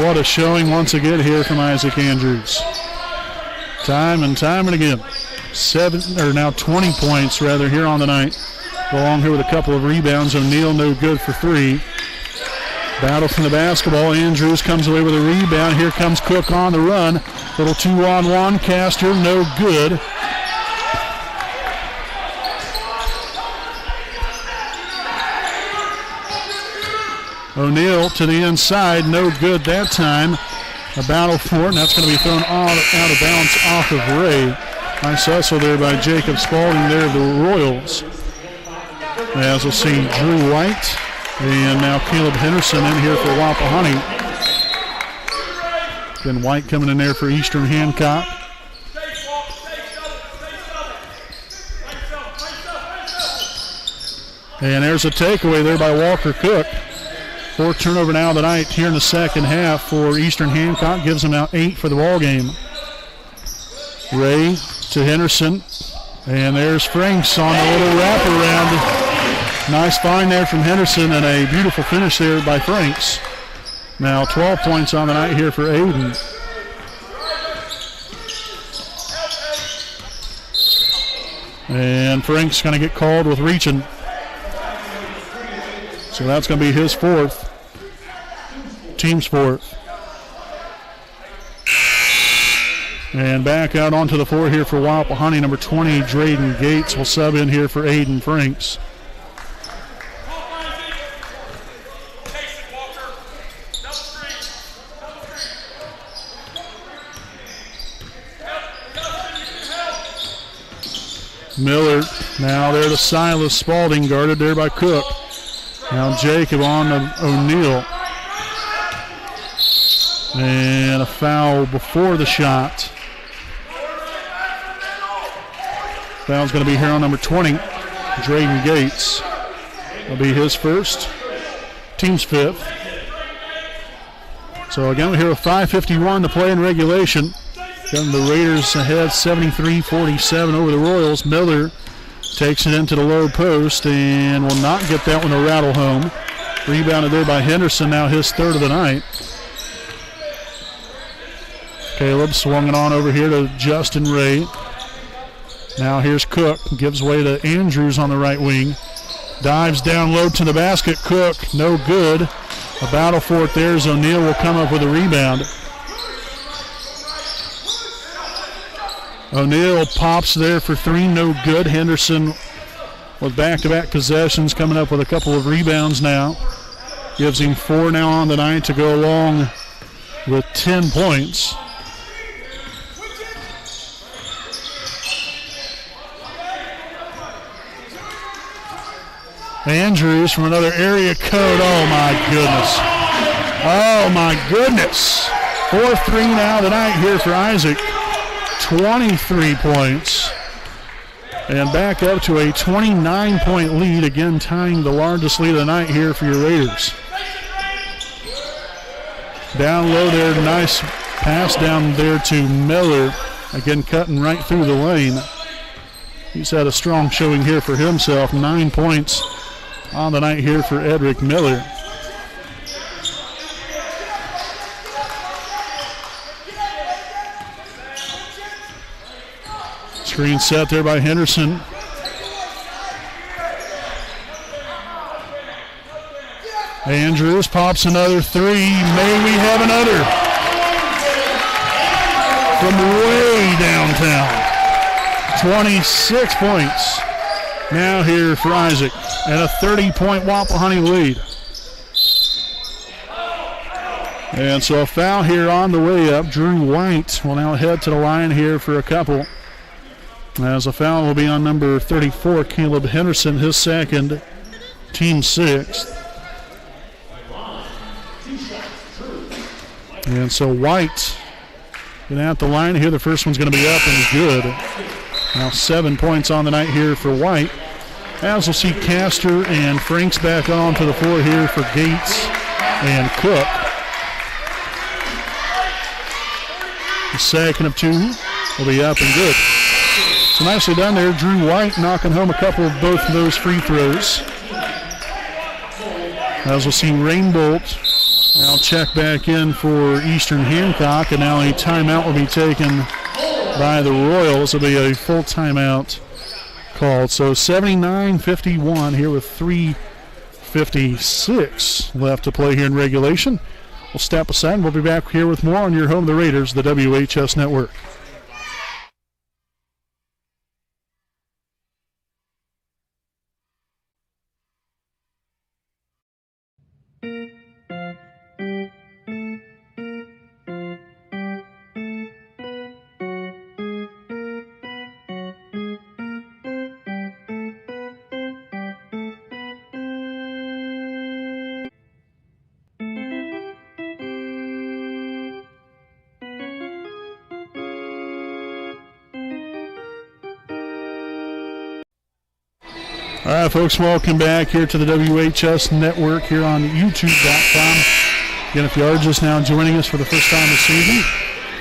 What a showing once again here from Isaac Andrews. Time and again. 20 points rather here on the night. Go along here with a couple of rebounds. O'Neal no good for three. Battle from the basketball. Andrews comes away with a rebound. Here comes Cook on the run. Little 2-on-1. Castor no good. O'Neal to the inside. No good that time. A battle for it, and that's going to be thrown out of bounds off of Ray. Nice hustle there by Jacob Spalding there of the Royals. As we'll see Drew White and now Caleb Henderson in here for Wapahani. Then White coming in there for Eastern Hancock. And there's a takeaway there by Walker Cook. Fourth turnover now of the night here in the second half for Eastern Hancock. Gives them out 8 for the ball game. Ray to Henderson. And there's Franks on a little wraparound. Nice find there from Henderson and a beautiful finish there by Franks. Now 12 points on the night here for Aiden. And Franks going to get called with reaching. So that's going to be his fourth. Team's fourth. And back out onto the floor here for Wapahani. Number 20, Drayden Gates will sub in here for Aiden Franks. Miller now there to Silas. Spalding guarded there by Cook. Now Jacob on to O'Neal. And a foul before the shot. Foul's going to be here on number 20, Drayden Gates. Will be his first, team's fifth. So again, we're here with 5:51 to play in regulation. Again, the Raiders ahead 73-47 over the Royals. Miller takes it into the low post and will not get that one to rattle home. Rebounded there by Henderson, now his third of the night. Caleb swung it on over here to Justin Ray. Now here's Cook, gives way to Andrews on the right wing. Dives down low to the basket. Cook, no good. A battle for it there as O'Neal will come up with a rebound. O'Neal pops there for three, no good. Henderson with back-to-back possessions coming up with a couple of rebounds now. Gives him 4 now on the night to go along with 10 points. Andrews from another area code. Oh my goodness. Oh my goodness. 4-3 now tonight here for Isaac. 23 points. And back up to a 29-point lead. Again, tying the largest lead of the night here for your Raiders. Down low there, nice pass down there to Miller. Again, cutting right through the lane. He's had a strong showing here for himself. 9 points on the night here for Edric Miller. Screen set there by Henderson. Andrews pops another three. May we have another from way downtown. 26 points now here for Isaac, and a 30-point Wapahani lead. And so a foul here on the way up. Drew White will now head to the line here for a couple. As a foul will be on number 34, Caleb Henderson, his second, team sixth. And so White going at the line here. The first one's going to be up and good. Now 7 points on the night here for White. As we'll see Castor and Franks back on to the floor here for Gates and Cook. The second of two will be up and good. So nicely done there. Drew White knocking home a couple of both of those free throws. As we'll see Rainbolt now check back in for Eastern Hancock, and now a timeout will be taken by the Royals. It'll be a full timeout called. So 79-51 here with 3:56 left to play here in regulation. We'll step aside and we'll be back here with more on your home of the Raiders, the WHS Network. All right, folks, welcome back here to the WHS Network here on YouTube.com. Again, if you are just now joining us for the first time this evening,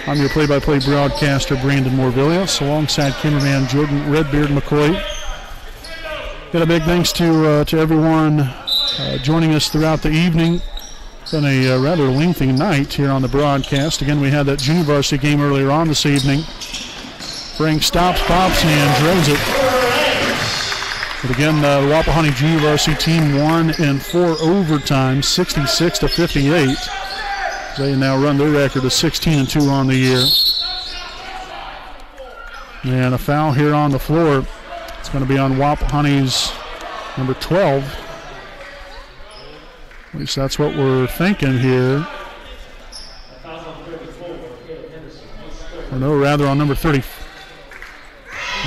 I'm your play-by-play broadcaster, Brandon Morvillius, alongside cameraman Jordan Redbeard McCoy. Got a big thanks to everyone joining us throughout the evening. It's been a rather lengthy night here on the broadcast. Again, we had that junior varsity game earlier on this evening. Frank stops, pops, and drills it. But again, the Wapahani Junior Varsity team won in 4 overtimes, 66-58. They now run their record of 16-2 on the year. And a foul here on the floor. It's going to be on Wapahani's number 12. At least that's what we're thinking here. Or no, rather on number 30.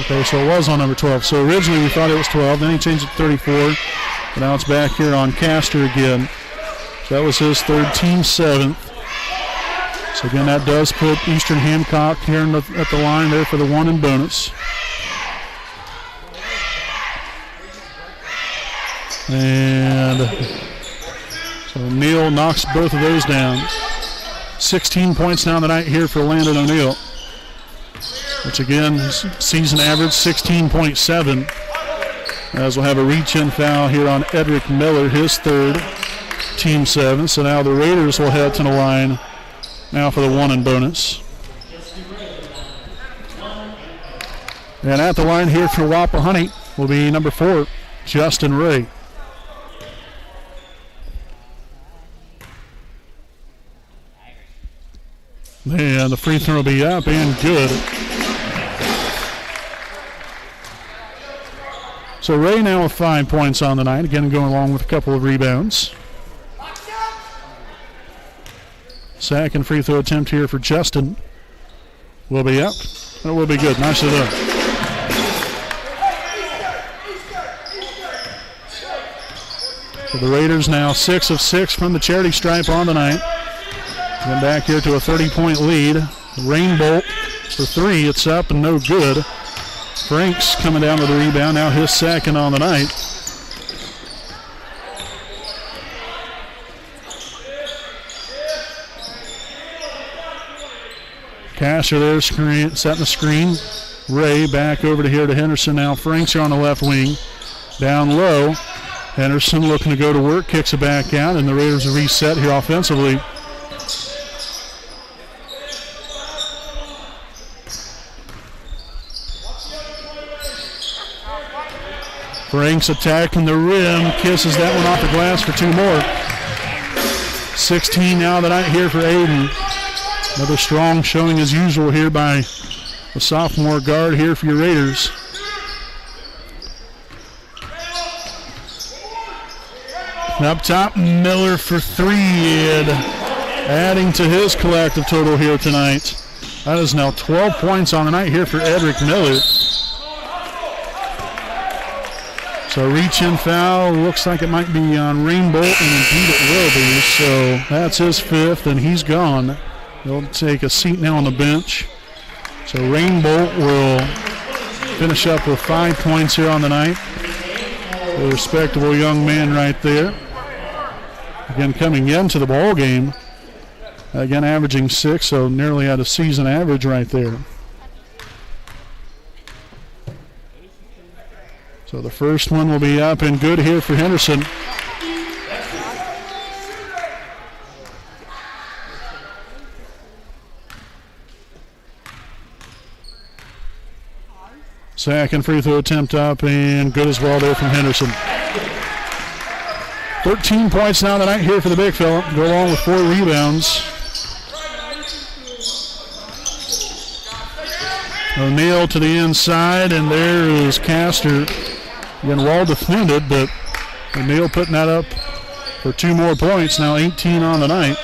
Okay, Okay, so it was on number 12. So originally we thought it was 12, then he changed it to 34. But now it's back here on Castor again. So that was his third, team 7th. So again, that does put Eastern Hancock here at the line there for the 1 and bonus. And so Neal knocks both of those down. 16 points now tonight here for Landon O'Neill, which again, season average 16.7. As we'll have a reach-in foul here on Edric Miller, his third, team 7. So now the Raiders will head to the line now for the 1 and bonus. And at the line here for Wapahani will be number 4, Justin Ray. And the free throw will be up and good. So Ray now with 5 points on the night, again going along with a couple of rebounds. Second free throw attempt here for Justin will be up. It will be good. Nicely done. So the Raiders now 6 of 6 from the charity stripe on the night. Then back here to a 30-point lead. Rainbolt for 3. It's up and no good. Franks coming down with the rebound. Now his second on the night. Casher there setting the screen. Ray back over to here to Henderson now. Franks are on the left wing. Down low. Henderson looking to go to work. Kicks it back out, and the Raiders are reset here offensively. Franks attacking the rim, kisses that one off the glass for 2 more. 16 now tonight here for Aiden. Another strong showing as usual here by the sophomore guard here for your Raiders. And up top, Miller for 3, and adding to his collective total here tonight. That is now 12 points on the night here for Edric Miller. So reach-in foul, looks like it might be on Rainbolt, and indeed it will be. So that's his 5th, and he's gone. He'll take a seat now on the bench. So Rainbolt will finish up with 5 points here on the night. A respectable young man right there. Again, coming into the ball game, again averaging 6, so nearly at a season average right there. So the first one will be up and good here for Henderson. Second free throw attempt up and good as well there from Henderson. 13 points now tonight here for the big fella. Go along with 4 rebounds. O'Neill to the inside, and there is Castor. Again, well defended, but O'Neill putting that up for 2 more points. Now 18 on the night.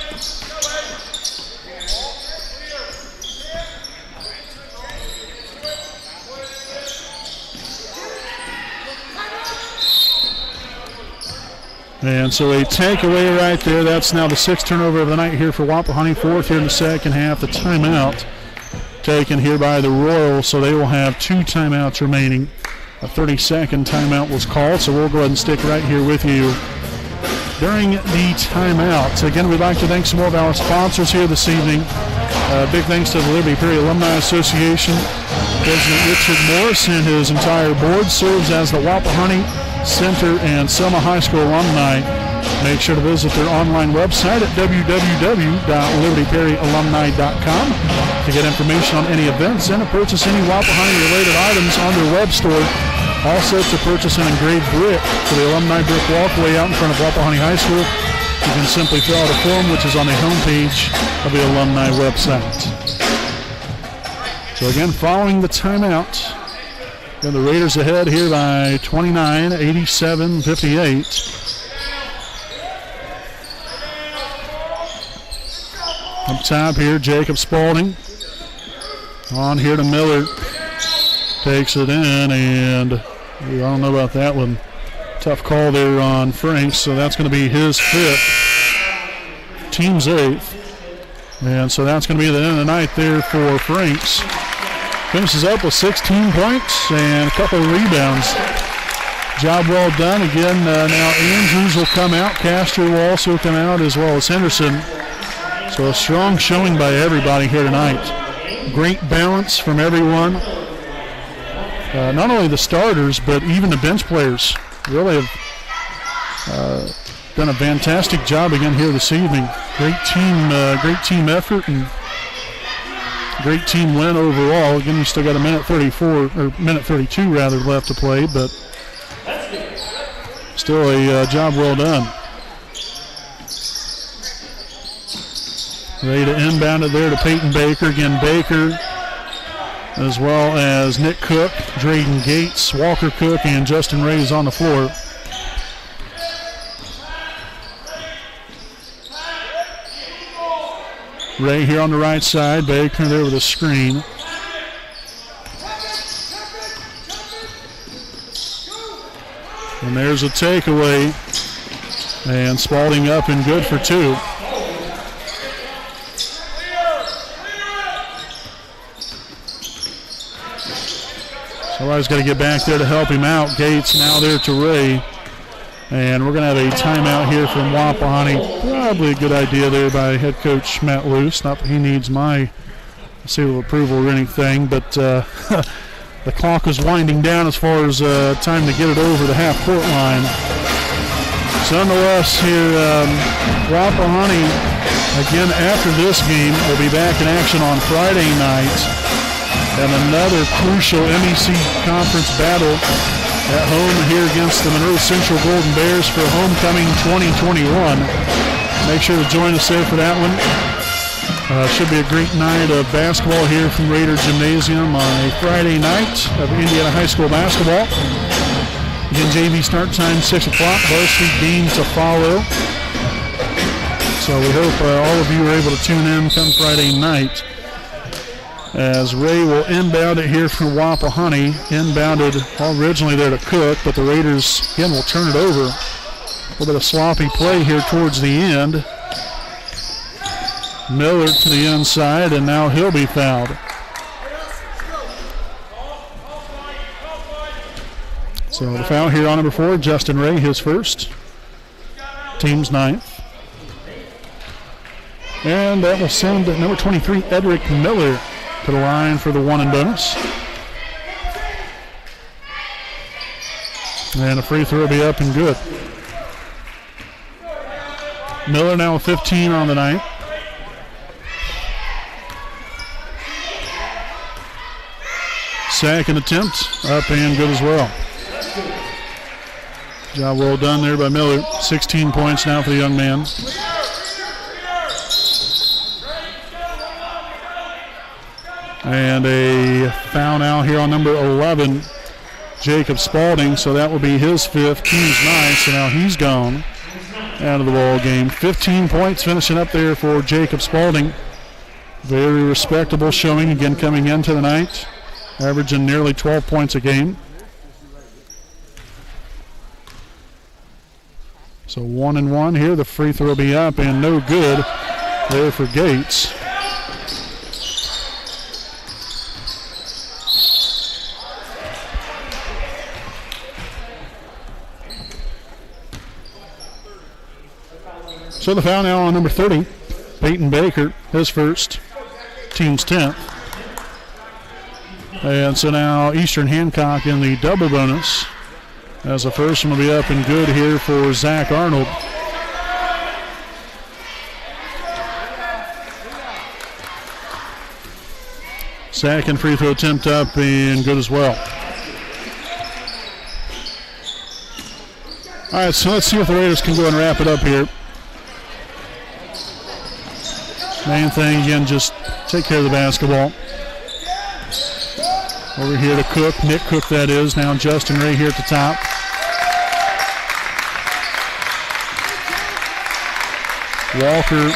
And so a takeaway right there. That's now the 6th turnover of the night here for Wapahani. 4th here in the second half. The timeout taken here by the Royals, so they will have 2 timeouts remaining. A 30-second timeout was called, so we'll go ahead and stick right here with you during the timeout. Again, we'd like to thank some more of our sponsors here this evening. Big thanks to the Liberty Perry Alumni Association. President Richard Morris and his entire board serves as the Wapahani Center and Selma High School alumni. Make sure to visit their online website at www.libertyperryalumni.com to get information on any events and to purchase any Wapahani-related items on their web store. Also, to purchase an engraved brick for the alumni brick walkway out in front of Wapahani High School, you can simply fill out a form which is on the homepage of the alumni website. So again, following the timeout, and the Raiders ahead here by 29, 87-58. Up top here, Jacob Spalding. On here to Miller. takes it in, and I don't know about that one. Tough call there on Franks, so that's going to be his 5th, team's 8th. And so that's going to be the end of the night there for Franks. Finishes up with 16 points and a couple of rebounds. Job well done. Again, now Andrews will come out. Castor will also come out, as well as Henderson. So a strong showing by everybody here tonight. Great balance from everyone. Not only the starters, but even the bench players really have done a fantastic job again here this evening. Great team effort and great team win overall. Again, we still got a minute 32 rather left to play, but still a job well done. Ready to inbound it there to Peyton Baker. Again, Baker, as well as Nick Cook, Drayden Gates, Walker Cook, and Justin Ray is on the floor. Ray here on the right side. Baker there with a screen. And there's a takeaway. And Spalding up and good for 2. Somebody's got to get back there to help him out. Gates now there to Ray. And we're going to have a timeout here from Wapahani. Probably a good idea there by head coach Matt Luce. Not that he needs my seal of approval or anything, but the clock is winding down as far as time to get it over the half-court line. So nonetheless here, Wapahani, again after this game, will be back in action on Friday night. And another crucial MEC conference battle at home here against the Monroe Central Golden Bears for homecoming 2021. Make sure to join us there for that one. Should be a great night of basketball here from Raider Gymnasium on a Friday night of Indiana High School basketball. Again, JV start time 6 o'clock. Varsity game to follow. So we hope all of you are able to tune in come Friday night, as Ray will inbound it here from Wapahani. Inbounded originally there to Cook, but the Raiders, again, will turn it over. A little bit of sloppy play here towards the end. Miller to the inside, and now he'll be fouled. So the foul here on number 4, Justin Ray, his first. Team's 9th. And that will send number 23, Edric Miller, to the line for the 1 and bonus. And a free throw will be up and good. Miller now with 15 on the night. Second attempt, up and good as well. Job well done there by Miller. 16 points now for the young man. And a foul now here on number 11, Jacob Spalding. So that will be his 5th, team's 9th. So now he's gone out of the ball game. 15 points finishing up there for Jacob Spalding. Very respectable showing again coming into the night, averaging nearly 12 points a game. So 1 and 1 here. The free throw will be up and no good there for Gates. So the foul now on number 30, Peyton Baker, his first, team's 10th. And so now Eastern Hancock in the double bonus, as the first one will be up and good here for Zach Arnold. Second free throw attempt up and good as well. All right, so let's see if the Raiders can go and wrap it up here. Main thing, again, just take care of the basketball. Over here to Cook, Nick Cook that is. Now Justin Ray here at the top. Walker.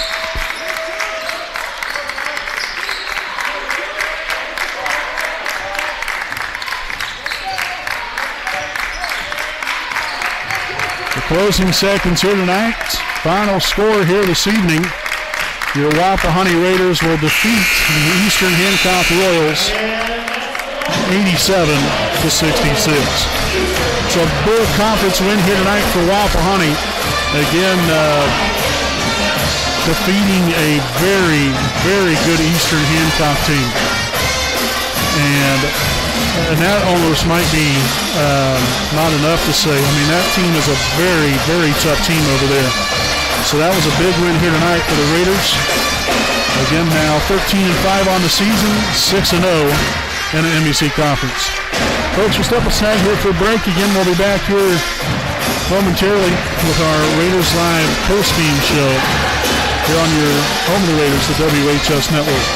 Closing seconds here tonight. Final score here this evening. Your Wapahani Raiders will defeat the Eastern Hancock Royals 87-66. It's a big conference win here tonight for Wapahani. Again, defeating a very, very good Eastern Hancock team. And that almost might be not enough to say. I mean, that team is a very, very tough team over there. So that was a big win here tonight for the Raiders. Again, now 13-5 on the season, 6-0 in the MEC Conference. Folks, we'll step aside here for a break. Again, we'll be back here momentarily with our Raiders Live post-game show here on your home of the Raiders, the WHS Network.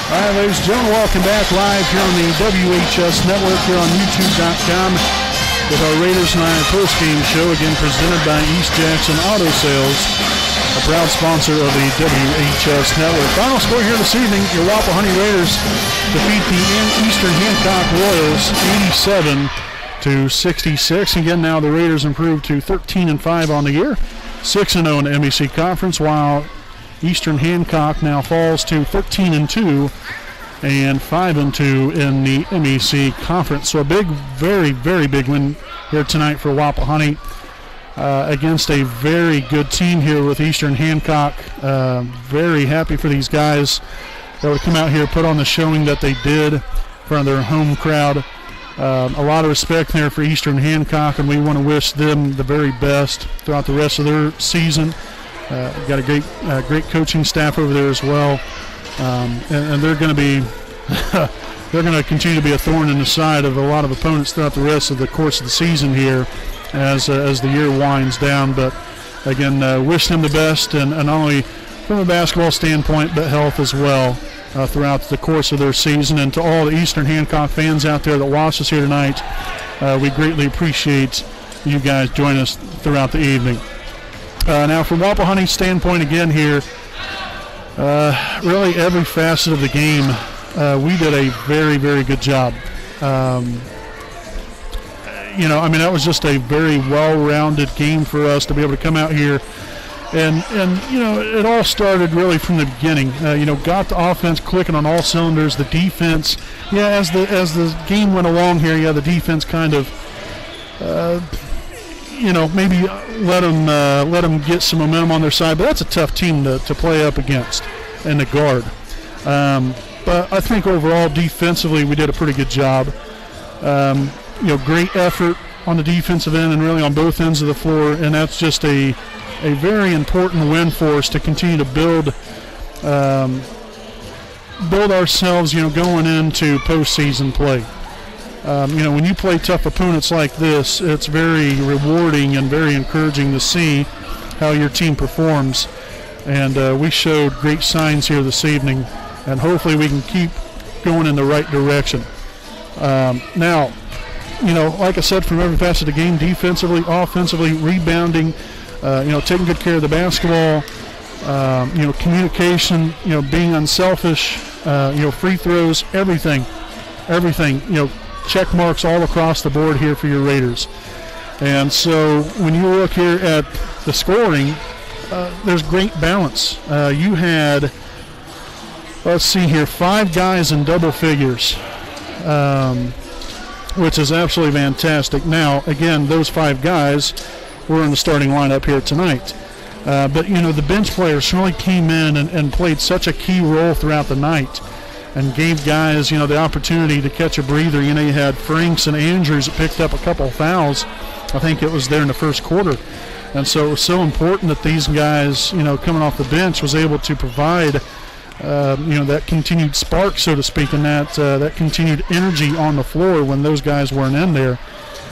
All right, ladies and gentlemen, welcome back live here on the WHS Network here on YouTube.com with our Raiders Live post-game show, again presented by East Jackson Auto Sales, a proud sponsor of the WHS Network. Final score here this evening, your Wapahani Raiders defeat the Eastern Hancock Royals 87-66. Again, now the Raiders improved to 13-5 on the year, 6-0 in the MEC Conference, while Eastern Hancock now falls to 13-2 and 5-2 in the MEC Conference. So a big, very, very big win here tonight for Wapahani against a very good team here with Eastern Hancock. Very happy for these guys that would come out here, put on the showing that they did in front of their home crowd. A lot of respect there for Eastern Hancock, and we want to wish them the very best throughout the rest of their season. Got a great coaching staff over there as well, and they're going to be they're going to continue to be a thorn in the side of a lot of opponents throughout the rest of the course of the season here as the year winds down. But again, wish them the best, and not only from a basketball standpoint, but health as well throughout the course of their season. And to all the Eastern Hancock fans out there that watch us here tonight, we greatly appreciate you guys joining us throughout the evening. Now, from Wapahani's standpoint again here, really every facet of the game, we did a very, very good job. that was just a very well-rounded game for us to be able to come out here. And it all started really from the beginning. Got the offense clicking on all cylinders. The defense, as the game went along here, the defense kind of, maybe let them get some momentum on their side. But that's a tough team to play up against and to guard. But I think overall defensively we did a pretty good job. Great effort on the defensive end and really on both ends of the floor, and that's just a very important win for us to continue to build ourselves, going into postseason play. When you play tough opponents like this, it's very rewarding and very encouraging to see how your team performs. And we showed great signs here this evening, and hopefully we can keep going in the right direction. Now, like I said, from every facet of the game, defensively, offensively, rebounding, taking good care of the basketball, communication, being unselfish, free throws, everything, check marks all across the board here for your Raiders. And so when you look here at the scoring, there's great balance. You had, let's see here, 5 guys in double figures, which is absolutely fantastic. Now, again, those 5 guys were in the starting lineup here tonight. But, the bench players really came in and played such a key role throughout the night and gave guys, the opportunity to catch a breather. You had Franks and Andrews that picked up a couple of fouls. I think it was there in the first quarter. And so it was so important that these guys, coming off the bench was able to provide, that continued spark, so to speak, and that continued energy on the floor when those guys weren't in there.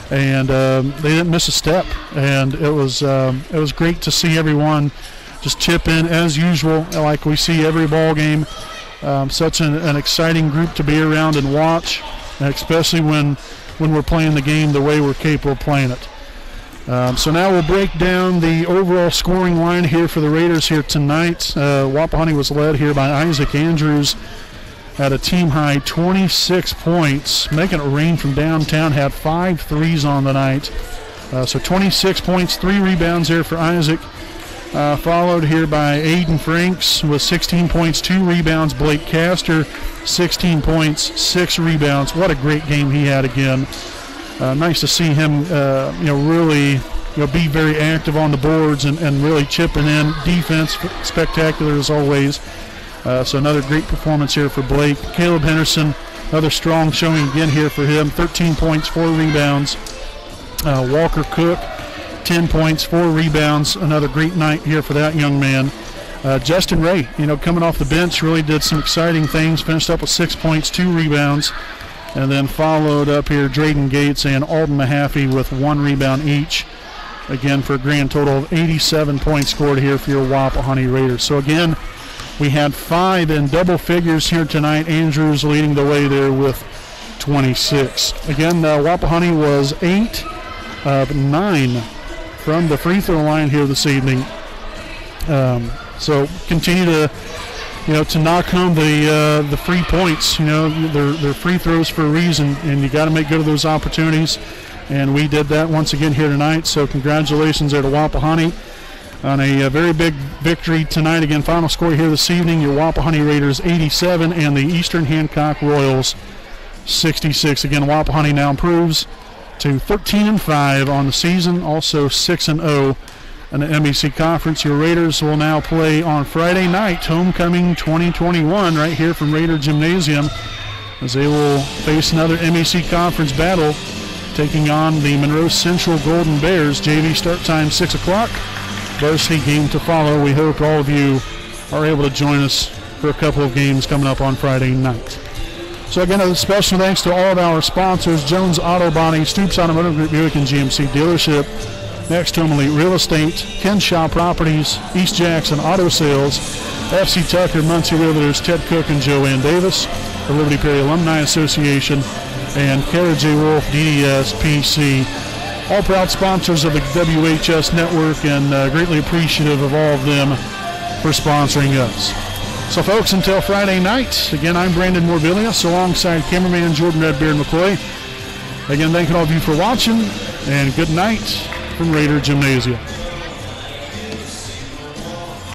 And they didn't miss a step, and it was great to see everyone just chip in as usual, like we see every ball game. Such an exciting group to be around and watch, and especially when we're playing the game the way we're capable of playing it. So now we'll break down the overall scoring line here for the Raiders here tonight. Wapahani was led here by Isaac Andrews at a team-high 26 points, making it rain from downtown, had 5 threes on the night. So 26 points, 3 rebounds there for Isaac. Followed here by Aiden Franks with 16 points, 2 rebounds. Blake Castor, 16 points, 6 rebounds. What a great game he had again. Nice to see him, really, be very active on the boards and really chipping in. Defense, spectacular as always. So another great performance here for Blake. Caleb Henderson, another strong showing again here for him. 13 points, 4 rebounds. Walker Cook, 10 points, 4 rebounds. Another great night here for that young man. Justin Ray, coming off the bench, really did some exciting things. Finished up with 6 points, 2 rebounds. And then followed up here Drayden Gates and Alden Mahaffey with 1 rebound each. Again, for a grand total of 87 points scored here for your Wapahani Raiders. So again, we had 5 in double figures here tonight. Andrews leading the way there with 26. Again, Wapahani was 8 of 9 from the free throw line here this evening. So continue to knock home the free points. They're free throws for a reason, and you got to make good of those opportunities. And we did that once again here tonight. So congratulations there to Wapahani on a very big victory tonight. Again, final score here this evening, your Wapahani Raiders 87 and the Eastern Hancock Royals 66. Again, Wapahani now improves to 13-5 on the season, also 6-0 in the MEC Conference. Your Raiders will now play on Friday night, homecoming 2021, right here from Raider Gymnasium, as they will face another MEC Conference battle, taking on the Monroe Central Golden Bears. JV start time 6 o'clock. Varsity game to follow. We hope all of you are able to join us for a couple of games coming up on Friday night. So again, a special thanks to all of our sponsors: Jones Auto Body, Stoops Automotive Group, Buick and GMC Dealership, Next Home Elite Real Estate, Kenshaw Properties, East Jackson Auto Sales, FC Tucker, Muncie Realtors, Ted Cook and Joanne Davis, the Liberty Perry Alumni Association, and Kara J. Wolf, DDS, PC. All proud sponsors of the WHS Network, and greatly appreciative of all of them for sponsoring us. So folks, until Friday night, again, I'm Brandon Morbilius alongside cameraman Jordan Redbeard McCoy. Again, thank all of you for watching, and good night from Raider Gymnasium.